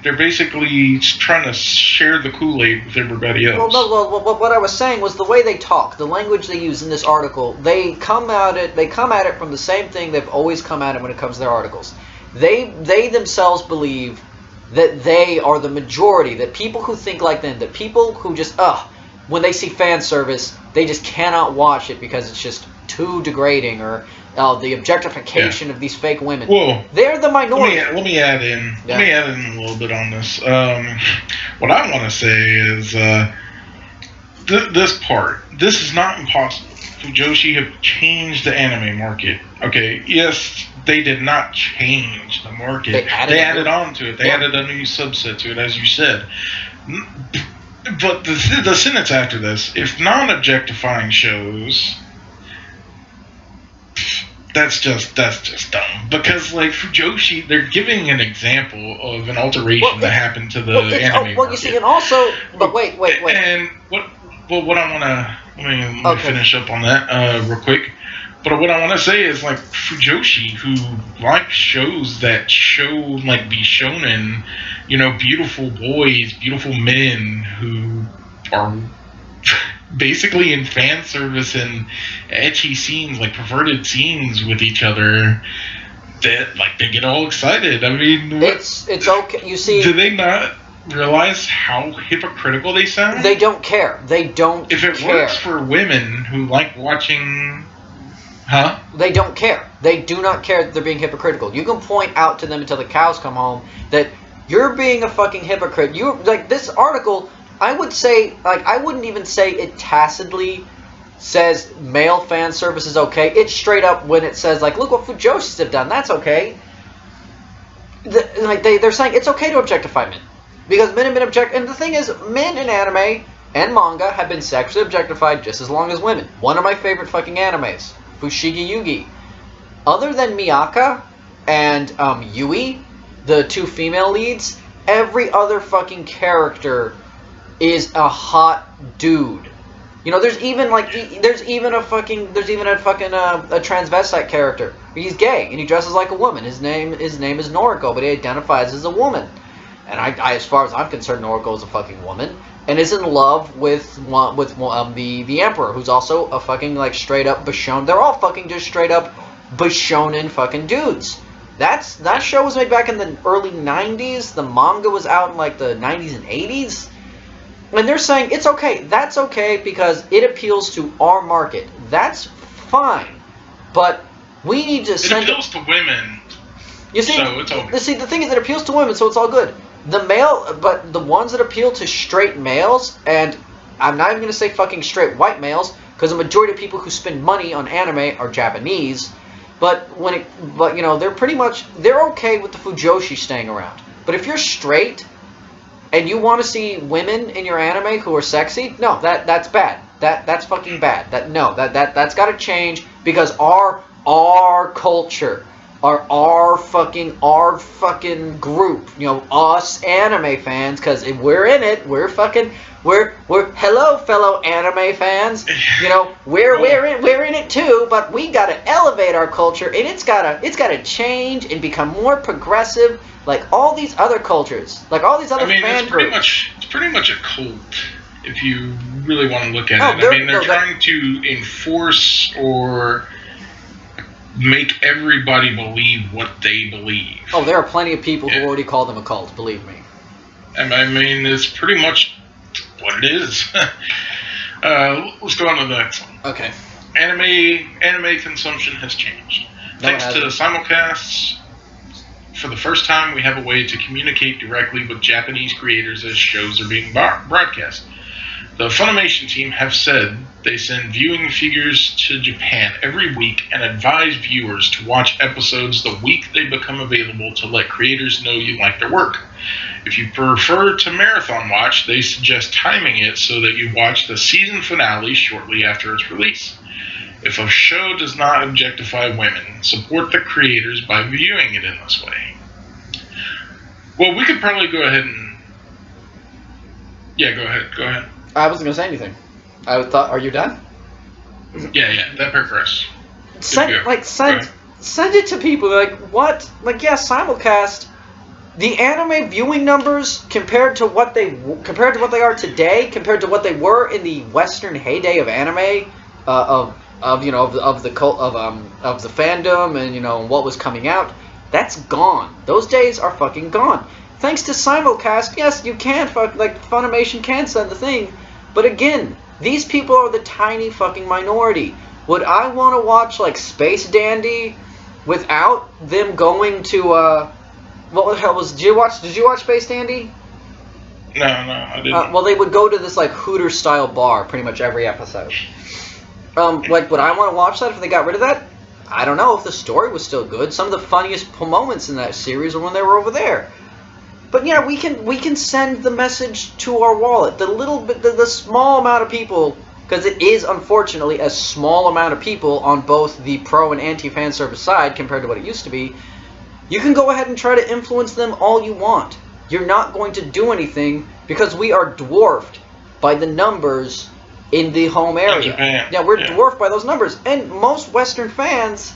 They're basically trying to share the Kool-Aid with everybody else. What I was saying was the way they talk, the language they use in this article. They come at it from the same thing they've always come at it when it comes to their articles. They themselves believe that they are the majority. That people who think like them, that people who just when they see fan service, they just cannot watch it because it's just too degrading, or the objectification of these fake women. Well, they're the minority. Let me add in a little bit on this. What I want to say is this part. This is not impossible. Fujoshi have changed the anime market. Okay, yes, they did not change the market. They added on to it. They added a new subset to it, as you said. But the sentence after this, if non-objectifying shows, that's just dumb. Because like Fujoshi, they're giving an example of an alteration that happened to the anime market. You see, and also, but wait. And what I want to let me finish up on that real quick. But what I want to say is, like, Fujoshi, who like shows that show like the shonen, beautiful boys, beautiful men who are basically in fan service and ecchi scenes, like perverted scenes with each other, that like they get all excited. I mean, it's okay. You see, do they not realize how hypocritical they sound? They don't care. They don't. If it works for women who like watching. Huh? They don't care. They do not care that they're being hypocritical. You can point out to them until the cows come home that you're being a fucking hypocrite. You like this article. I would say, like, I wouldn't even say it tacitly says male fan service is okay. It's straight up when it says, like, look what Fujoshis have done. That's okay. They're saying it's okay to objectify men because men have been and the thing is, men in anime and manga have been sexually objectified just as long as women. One of my favorite fucking animes. Fushigi Yugi. Other than Miyaka and Yui, the two female leads, every other fucking character is a hot dude. There's even a transvestite character. He's gay and he dresses like a woman. His name is Noriko, but he identifies as a woman. And I as far as I'm concerned, Noriko is a fucking woman. And is in love with the Emperor, who's also a fucking, like, straight up Bishonen. They're all fucking just straight up Bishonen fucking dudes. That show was made back in the early 90s. The manga was out in, like, the 90s and 80s. And they're saying it's okay. That's okay because it appeals to our market. That's fine. But we need to send... It appeals to women, you see, so it's okay. See, the thing is, it appeals to women, so it's all good. But the ones that appeal to straight males, and I'm not even going to say fucking straight white males, because the majority of people who spend money on anime are Japanese. But you know, they're okay with the fujoshi staying around. But if you're straight and you want to see women in your anime who are sexy, no, that's bad. That's fucking bad. That's got to change, because our culture, our fucking group, you know, us anime fans, because we're in it, we're hello fellow anime fans, you know, we're in it too, but we gotta elevate our culture, and it's gotta change and become more progressive, like all these other cultures, like all these other fan groups. It's pretty much a cult, if you really want to look at it. They're trying to enforce or make everybody believe what they believe. Oh, there are plenty of people who already call them a cult, believe me. I mean, it's pretty much what it is. Let's go on to the next one. Okay. Anime consumption has changed. Thanks to simulcasts, for the first time, we have a way to communicate directly with Japanese creators as shows are being broadcast. The Funimation team have said they send viewing figures to Japan every week and advise viewers to watch episodes the week they become available to let creators know you like their work. If you prefer to marathon watch, they suggest timing it so that you watch the season finale shortly after its release. If a show does not objectify women, support the creators by viewing it in this way. Well, we could probably go ahead and... Yeah, go ahead. I wasn't going to say anything. I thought, are you done? Yeah, that progress. Send it to people. Like, what? Like, yeah, simulcast. The anime viewing numbers compared to what they are today, compared to what they were in the Western heyday of anime, of the fandom, and you know what was coming out, that's gone. Those days are fucking gone. Thanks to simulcast, yes, you can Funimation can send the thing, but again, these people are the tiny fucking minority. Would I want to watch like Space Dandy without them going to what the hell was? Did you watch Space Dandy? No, I didn't. Well, they would go to this like Hooters style bar pretty much every episode. Like, would I want to watch that if they got rid of that? I don't know. If the story was still good, some of the funniest moments in that series are when they were over there. But yeah, we can send the message to our wallet. The small amount of people, because it is unfortunately a small amount of people on both the pro and anti-fan service side compared to what it used to be. You can go ahead and try to influence them all you want. You're not going to do anything because we are dwarfed by the numbers in the home area. Yeah, we're dwarfed by those numbers. And most Western fans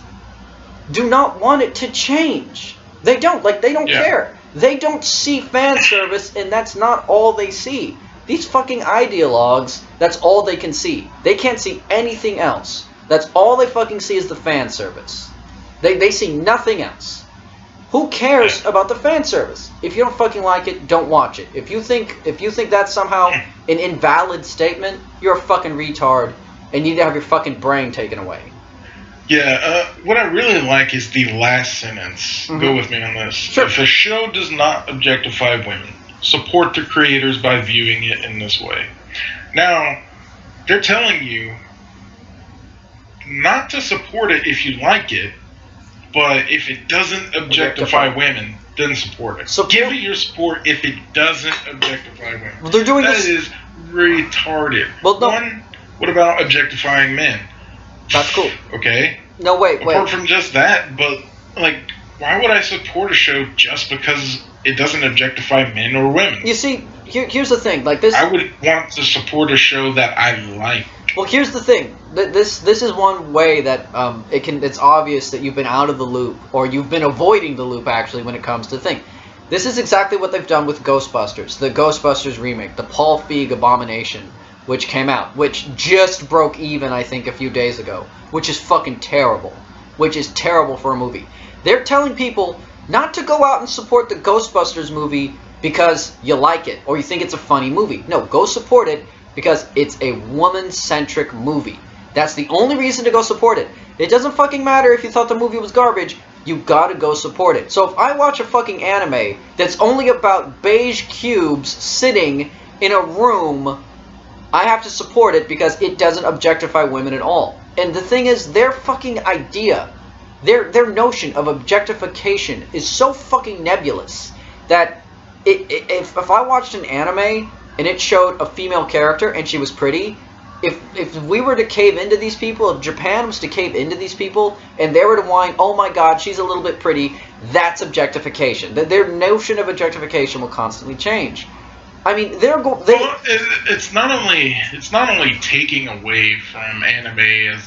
do not want it to change. They don't. They don't care. They don't see fan service, and that's not all they see. These fucking ideologues, that's all they can see. They can't see anything else. That's all they fucking see is the fan service. They see nothing else. Who cares about the fan service? If you don't fucking like it, don't watch it. If you think that's somehow an invalid statement, you're a fucking retard, and you need to have your fucking brain taken away. Yeah, what I really like is the last sentence. Mm-hmm. Go with me on this. Sure. If a show does not objectify women, support the creators by viewing it in this way. Now, they're telling you not to support it if you like it, but if it doesn't objectify women, then support it. So give it your support if it doesn't objectify women. Well, they're doing that is retarded. Well, no. One, what about objectifying men? That's cool. Okay. No, wait. Apart from just that, but like, why would I support a show just because it doesn't objectify men or women? You see, here's the thing. Like this, I would want to support a show that I like. Well, here's the thing. This is one way that it's obvious that you've been out of the loop, or you've been avoiding the loop actually when it comes to the thing. This is exactly what they've done with Ghostbusters, the Ghostbusters remake, the Paul Feig abomination, which came out, which just broke even, I think, a few days ago, which is fucking terrible, which is terrible for a movie. They're telling people not to go out and support the Ghostbusters movie because you like it or you think it's a funny movie. No, go support it because it's a woman-centric movie. That's the only reason to go support it. It doesn't fucking matter if you thought the movie was garbage. You gotta go support it. So if I watch a fucking anime that's only about beige cubes sitting in a room, I have to support it because it doesn't objectify women at all. And the thing is, their fucking idea, their notion of objectification is so fucking nebulous that if I watched an anime and it showed a female character and she was pretty, if we were to cave into these people, if Japan was to cave into these people and they were to whine, oh my god, she's a little bit pretty, that's objectification. Their notion of objectification will constantly change. I mean, well, it's not only taking away from anime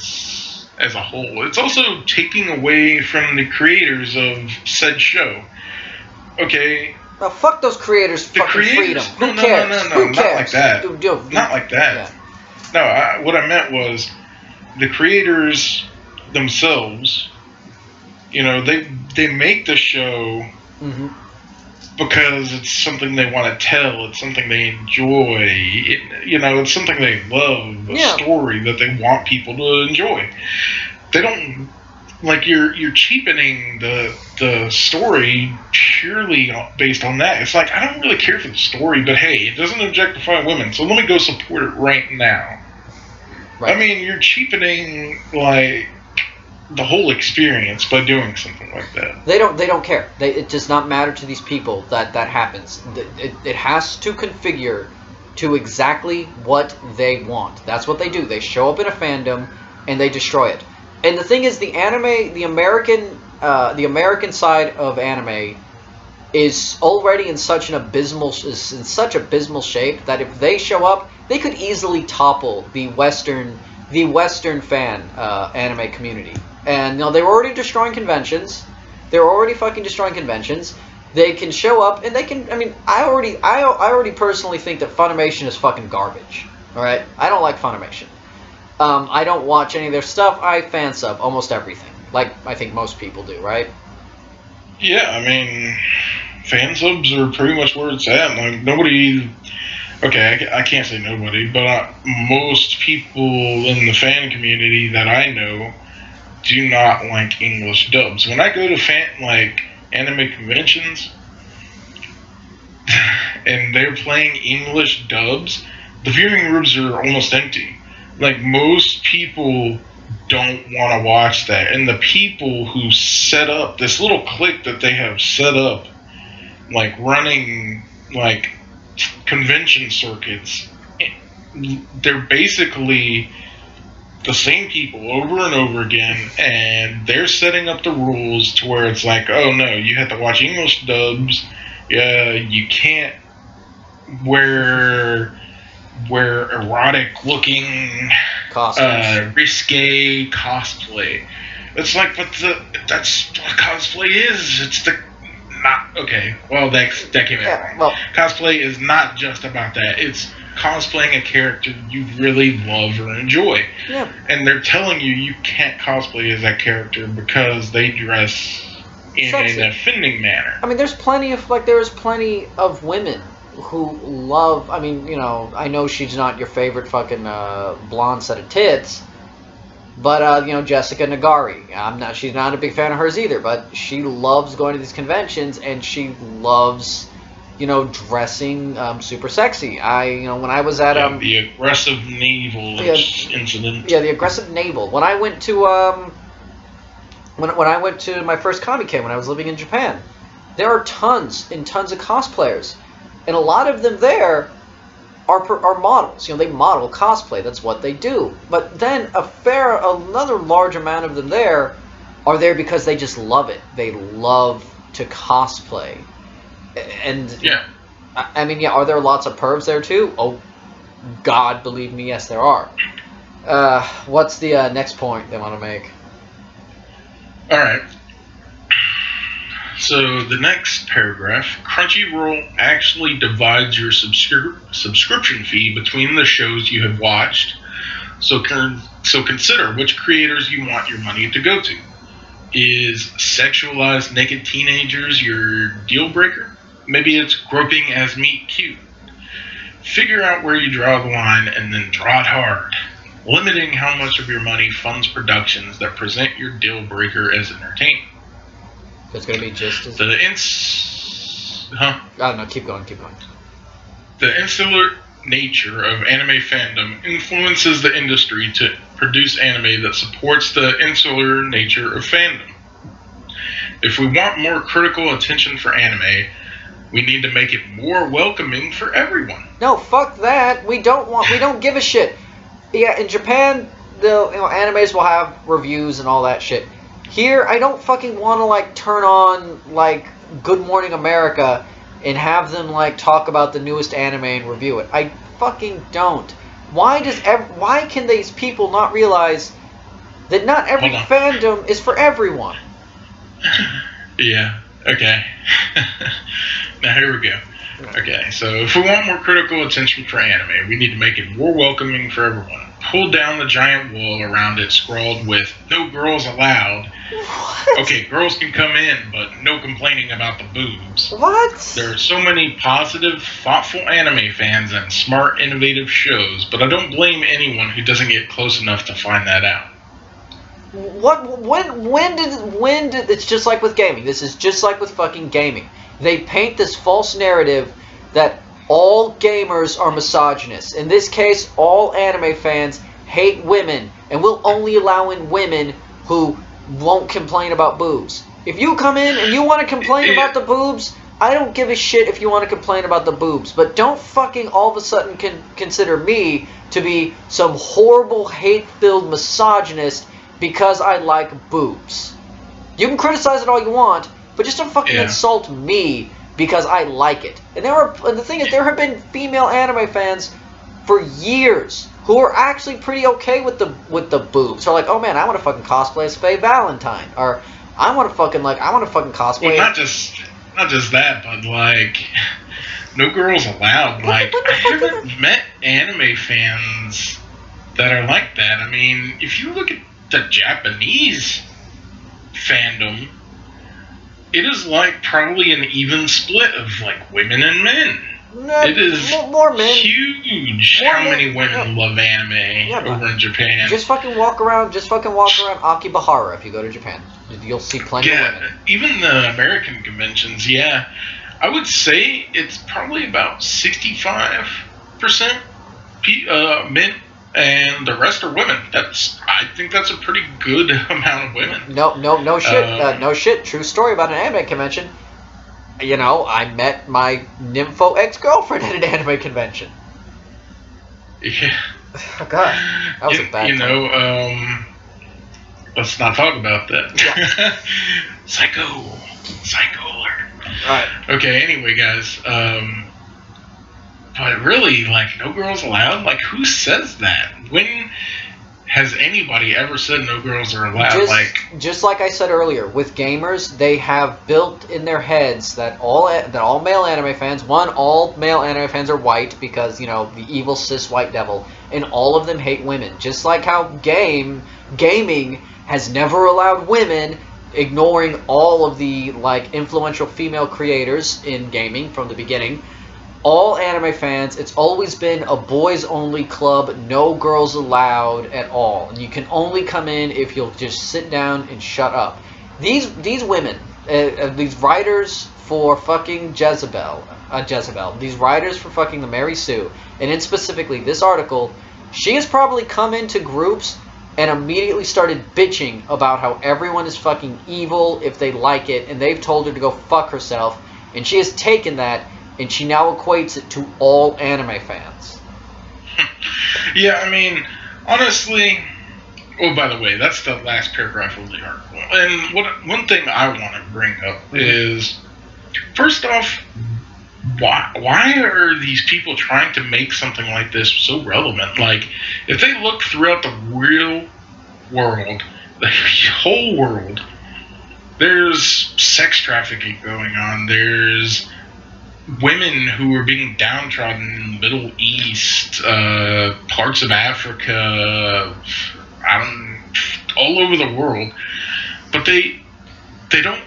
as a whole. It's also taking away from the creators of said show. Okay. Now fuck those creators. The fucking creators. Freedom. No, Who cares? not like that. Not like that. Yeah. No, what I meant was the creators themselves. You know, they make the show. Mm-hmm. Because it's something they want to tell, it's something they enjoy, it's something they love, a story that they want people to enjoy. They don't, like, you're cheapening the story purely based on that. It's like, I don't really care for the story, but hey, it doesn't objectify women, so let me go support it right now. Right. I mean, you're cheapening, like, the whole experience by doing something like that. They don't care. It does not matter to these people that happens. It has to configure to exactly what they want. That's what they do. They show up in a fandom and they destroy it. And the thing is, the American side of anime is already in such abysmal shape that if they show up, they could easily topple the Western fan anime community. And they're already destroying conventions. They're already fucking destroying conventions. They can show up and they can. I mean, I already personally think that Funimation is fucking garbage. All right, I don't like Funimation. I don't watch any of their stuff. I fan sub almost everything, like I think most people do, right? Yeah, I mean, fan subs are pretty much where it's at. Like nobody. Okay, I can't say nobody, but most people in the fan community that I know do not like English dubs. When I go to anime conventions and they're playing English dubs, the viewing rooms are almost empty. Like, most people don't want to watch that. And the people who set up this little clique that they have set up, like running like convention circuits, they're basically the same people over and over again, and they're setting up the rules to where it's like, oh no, you have to watch English dubs. Yeah, you can't wear erotic looking risque cosplay. It's like, but that's what cosplay is. It's not okay. Well, that came out wrong. Well, cosplay is not just about that. It's cosplaying a character you really love or enjoy. Yeah. And they're telling you can't cosplay as that character because they dress in an offending manner. I mean, there's plenty of women who love. I mean, I know she's not your favorite fucking blonde set of tits, but Jessica Nagari. She's not a big fan of hers either, but she loves going to these conventions and she loves dressing super sexy. When I was at the aggressive navel incident. Yeah, the aggressive navel. When I went to when I went to my first Comic-Con when I was living in Japan, there are tons and tons of cosplayers, and a lot of them there are models. They model cosplay. That's what they do. But then another large amount of them there are there because they just love it. They love to cosplay. And yeah, I mean, yeah, are there lots of pervs there too? Oh, God, believe me, yes, there are. What's the next point they want to make? All right. So the next paragraph, Crunchyroll actually divides your subscription fee between the shows you have watched. So consider which creators you want your money to go to. Is sexualized naked teenagers your deal breaker? maybe it's groping as meat cute. Figure out where you draw the line and then draw it hard, limiting how much of your money funds productions that present your deal breaker as entertainment. It's going to be just as... I don't know, keep going. The insular nature of anime fandom influences the industry to produce anime that supports the insular nature of fandom. If we want more critical attention for anime, we need to make it more welcoming for everyone. No, fuck that. We don't give a shit. Yeah, in Japan, the animes will have reviews and all that shit. Here, I don't fucking want to like turn on like Good Morning America and have them like talk about the newest anime and review it. I fucking don't. Why can these people not realize that not every fandom is for everyone? Yeah. Okay. Now here we go. Okay, so if we want more critical attention for anime, we need to make it more welcoming for everyone. Pull down the giant wall around it scrawled with "No girls allowed." What? Okay, girls can come in, but no complaining about the boobs. What? There are so many positive, thoughtful anime fans and smart, innovative shows, but I don't blame anyone who doesn't get close enough to find that out. What? When did? It's just like with gaming. This is just like with fucking gaming. They paint this false narrative that all gamers are misogynists. In this case, all anime fans hate women and will only allow in women who won't complain about boobs. If you come in and you want to complain about the boobs, I don't give a shit if you want to complain about the boobs. But don't fucking all of a sudden consider me to be some horrible, hate-filled misogynist because I like boobs. You can criticize it all you want, but just don't fucking insult me because I like it. And the thing is, there have been female anime fans for years who are actually pretty okay with the boobs. They're like, oh man, I want to fucking cosplay as Faye Valentine, or I want to fucking cosplay. Well, not just that, but like, no girls allowed. Like, I haven't met anime fans that are like that. I mean, if you look at the Japanese fandom, it is like probably an even split of like women and men. It is more men. Huge how many women love anime over in Japan. Just fucking walk around Akihabara if you go to Japan. You'll see plenty of women. Even the American conventions, I would say it's probably about 65% men and the rest are women. I think that's a pretty good amount of women. No shit. No shit. True story about an anime convention. You know, I met my nympho ex-girlfriend at an anime convention. Yeah. Oh god, that was a bad time. Let's not talk about that. Yeah. Psycho alert. Alright. Okay, anyway, guys, but really, like, no girls allowed? Like, who says that? When has anybody ever said no girls are allowed? Just like I said earlier, with gamers, they have built in their heads that all male anime fans, all male anime fans are white because, you know, the evil cis white devil, and all of them hate women. Just like how gaming has never allowed women, ignoring all of the, like, influential female creators in gaming from the beginning. All anime fans, it's always been a boys-only club, no girls allowed at all. And you can only come in if you'll just sit down and shut up. These women, these writers for fucking Jezebel, these writers for fucking the Mary Sue, and in specifically this article, she has probably come into groups and immediately started bitching about how everyone is fucking evil if they like it, and they've told her to go fuck herself, and she has taken that and she now equates it to all anime fans. Yeah, I mean, honestly... Oh, by the way, that's the last paragraph of the article. And one thing I want to bring up is, first off, why are these people trying to make something like this so relevant? Like, if they look throughout the real world, the whole world, there's sex trafficking going on, there's women who are being downtrodden in the Middle East, parts of Africa, all over the world, but they don't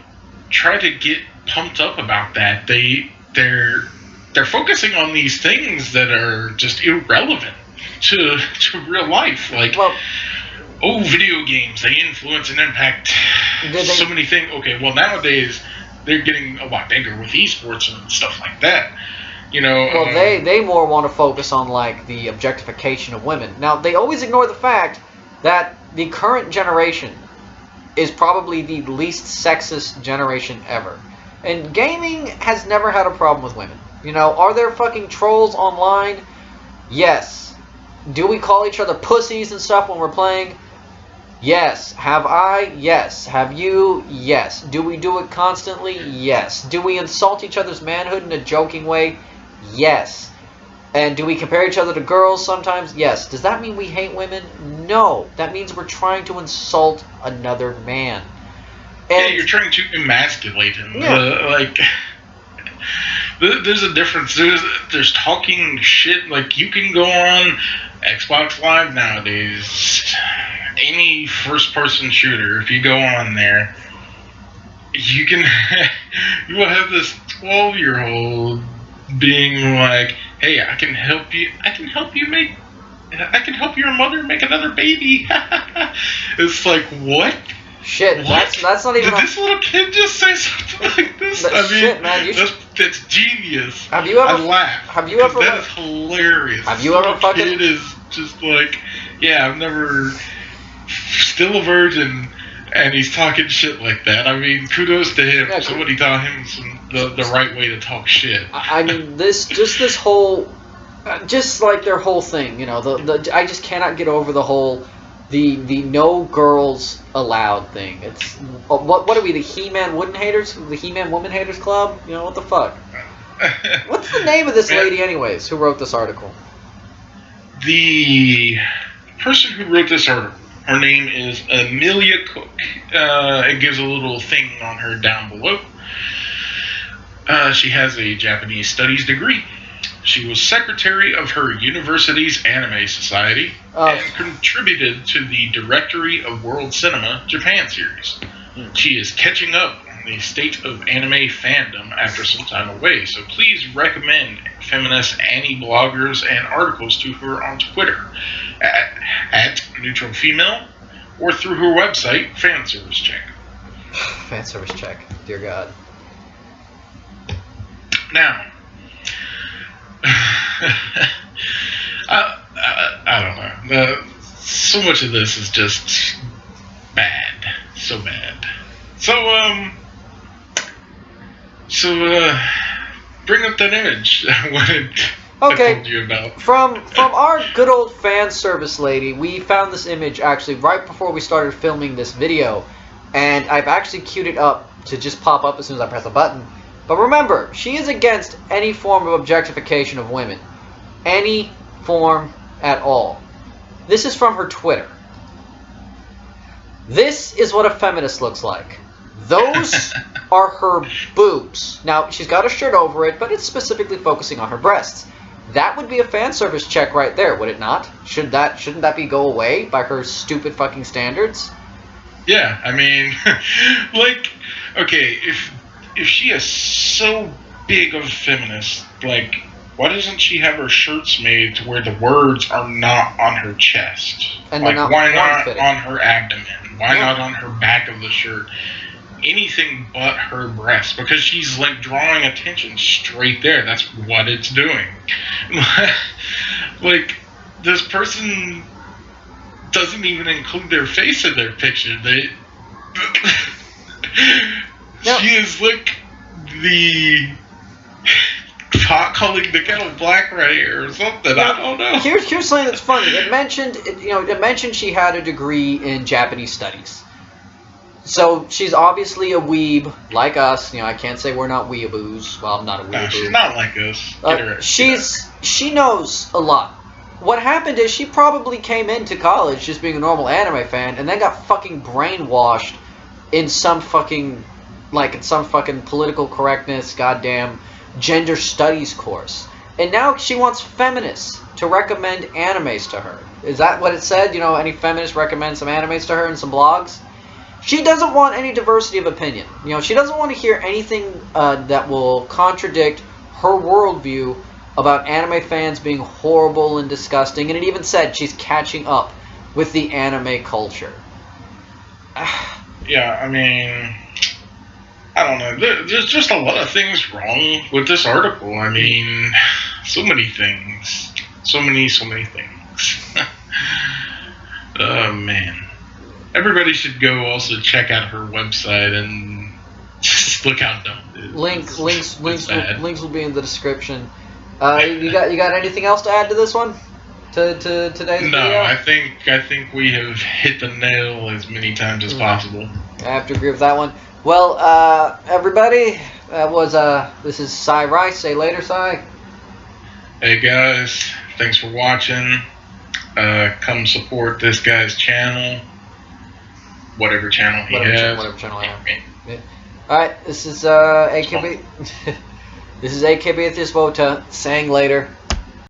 try to get pumped up about that. They they're focusing on these things that are just irrelevant to real life. Like, video games, they influence and impact so many things. Okay, well, nowadays they're getting a lot bigger with esports and stuff like that. You know, well, they more want to focus on like the objectification of women. Now, they always ignore the fact that the current generation is probably the least sexist generation ever. And gaming has never had a problem with women. You know, are there fucking trolls online? Yes. Do we call each other pussies and stuff when we're playing? Yes. Have I? Yes. Have you? Yes. Do we do it constantly? Yes. Do we insult each other's manhood in a joking way? Yes. And do we compare each other to girls sometimes? Yes. Does that mean we hate women? No. That means we're trying to insult another man. And yeah, you're trying to emasculate him. Yeah. There's a difference. There's talking shit. Like, you can go on Xbox Live nowadays, any first-person shooter, if you go on there, you will have this 12-year-old being like, hey, I can help your mother make another baby. It's like, what? Shit, what? That's not even. Did this little kid just say something like this? Shit, man, that's genius. Have you ever? I laugh. Have you ever? That is hilarious. Have you ever fucking? Kid is just like, yeah, I've never. Still a virgin, and he's talking shit like that. I mean, kudos to him. Yeah, somebody taught him the right way to talk shit. I mean, this whole, just like their whole thing, you know, I just cannot get over the whole, the no girls allowed thing. It's what are we, the He-Man Wooden Haters, the He-Man Woman Haters Club? You know, what the fuck? What's the name of this lady, anyways, who wrote this article? The person who wrote this article, her name is Amelia Cook. It gives a little thing on her down below. She has a Japanese studies degree. She was secretary of her university's anime society and contributed to the Directory of World Cinema Japan series. She is catching up on the state of anime fandom after some time away, so please recommend feminist anime-bloggers and articles to her on Twitter at Neutral Female or through her website, Fanservice Check. Fanservice Check, dear God. Now, I don't know. So much of this is just bad. So bad. So bring up that image I told you about. From our good old fan service lady, we found this image actually right before we started filming this video, and I've actually queued it up to just pop up as soon as I press a button. But remember, she is against any form of objectification of women. Any form at all. This is from her Twitter. This is what a feminist looks like. Those are her boobs. Now, she's got a shirt over it, but it's specifically focusing on her breasts. That would be a fan service check right there, would it not? Shouldn't that be go away by her stupid fucking standards? Yeah, I mean, like, okay, if she is so big of a feminist, like, why doesn't she have her shirts made to where the words are not on her chest? And like, why not fitting on her abdomen? Why not on her back of the shirt? Anything but her breasts, because she's like drawing attention straight there. That's what it's doing. Like, this person doesn't even include their face in their picture. She is like the pot calling the kettle black right here or something. Now, I don't know. Here's something that's funny. It mentioned she had a degree in Japanese studies. So she's obviously a weeb like us. You know, I can't say we're not weeaboos. Well, I'm not a weeaboo. No, she's not like us. She knows a lot. What happened is she probably came into college just being a normal anime fan and then got fucking brainwashed in some fucking political correctness, goddamn gender studies course. And now she wants feminists to recommend animes to her. Is that what it said? You know, any feminists recommend some animes to her and some blogs? She doesn't want any diversity of opinion. You know, she doesn't want to hear anything that will contradict her worldview about anime fans being horrible and disgusting, and it even said she's catching up with the anime culture. Yeah, I mean, I don't know. There's just a lot of things wrong with this article. I mean, so many things. So many things. Oh, man. Everybody should go also check out her website and just look how dumb it is. Links will be in the description. You got anything else to add to this one? To today's video? No, I think we have hit the nail as many times as possible. I have to agree with that one. Well, everybody, this is psirice. Say later, Cy. Hey guys, thanks for watching. Come support this guy's channel, whatever channel he has. Whatever channel I have. Yeah. All right, this is AKB. This is AKB Atheist Vota saying later.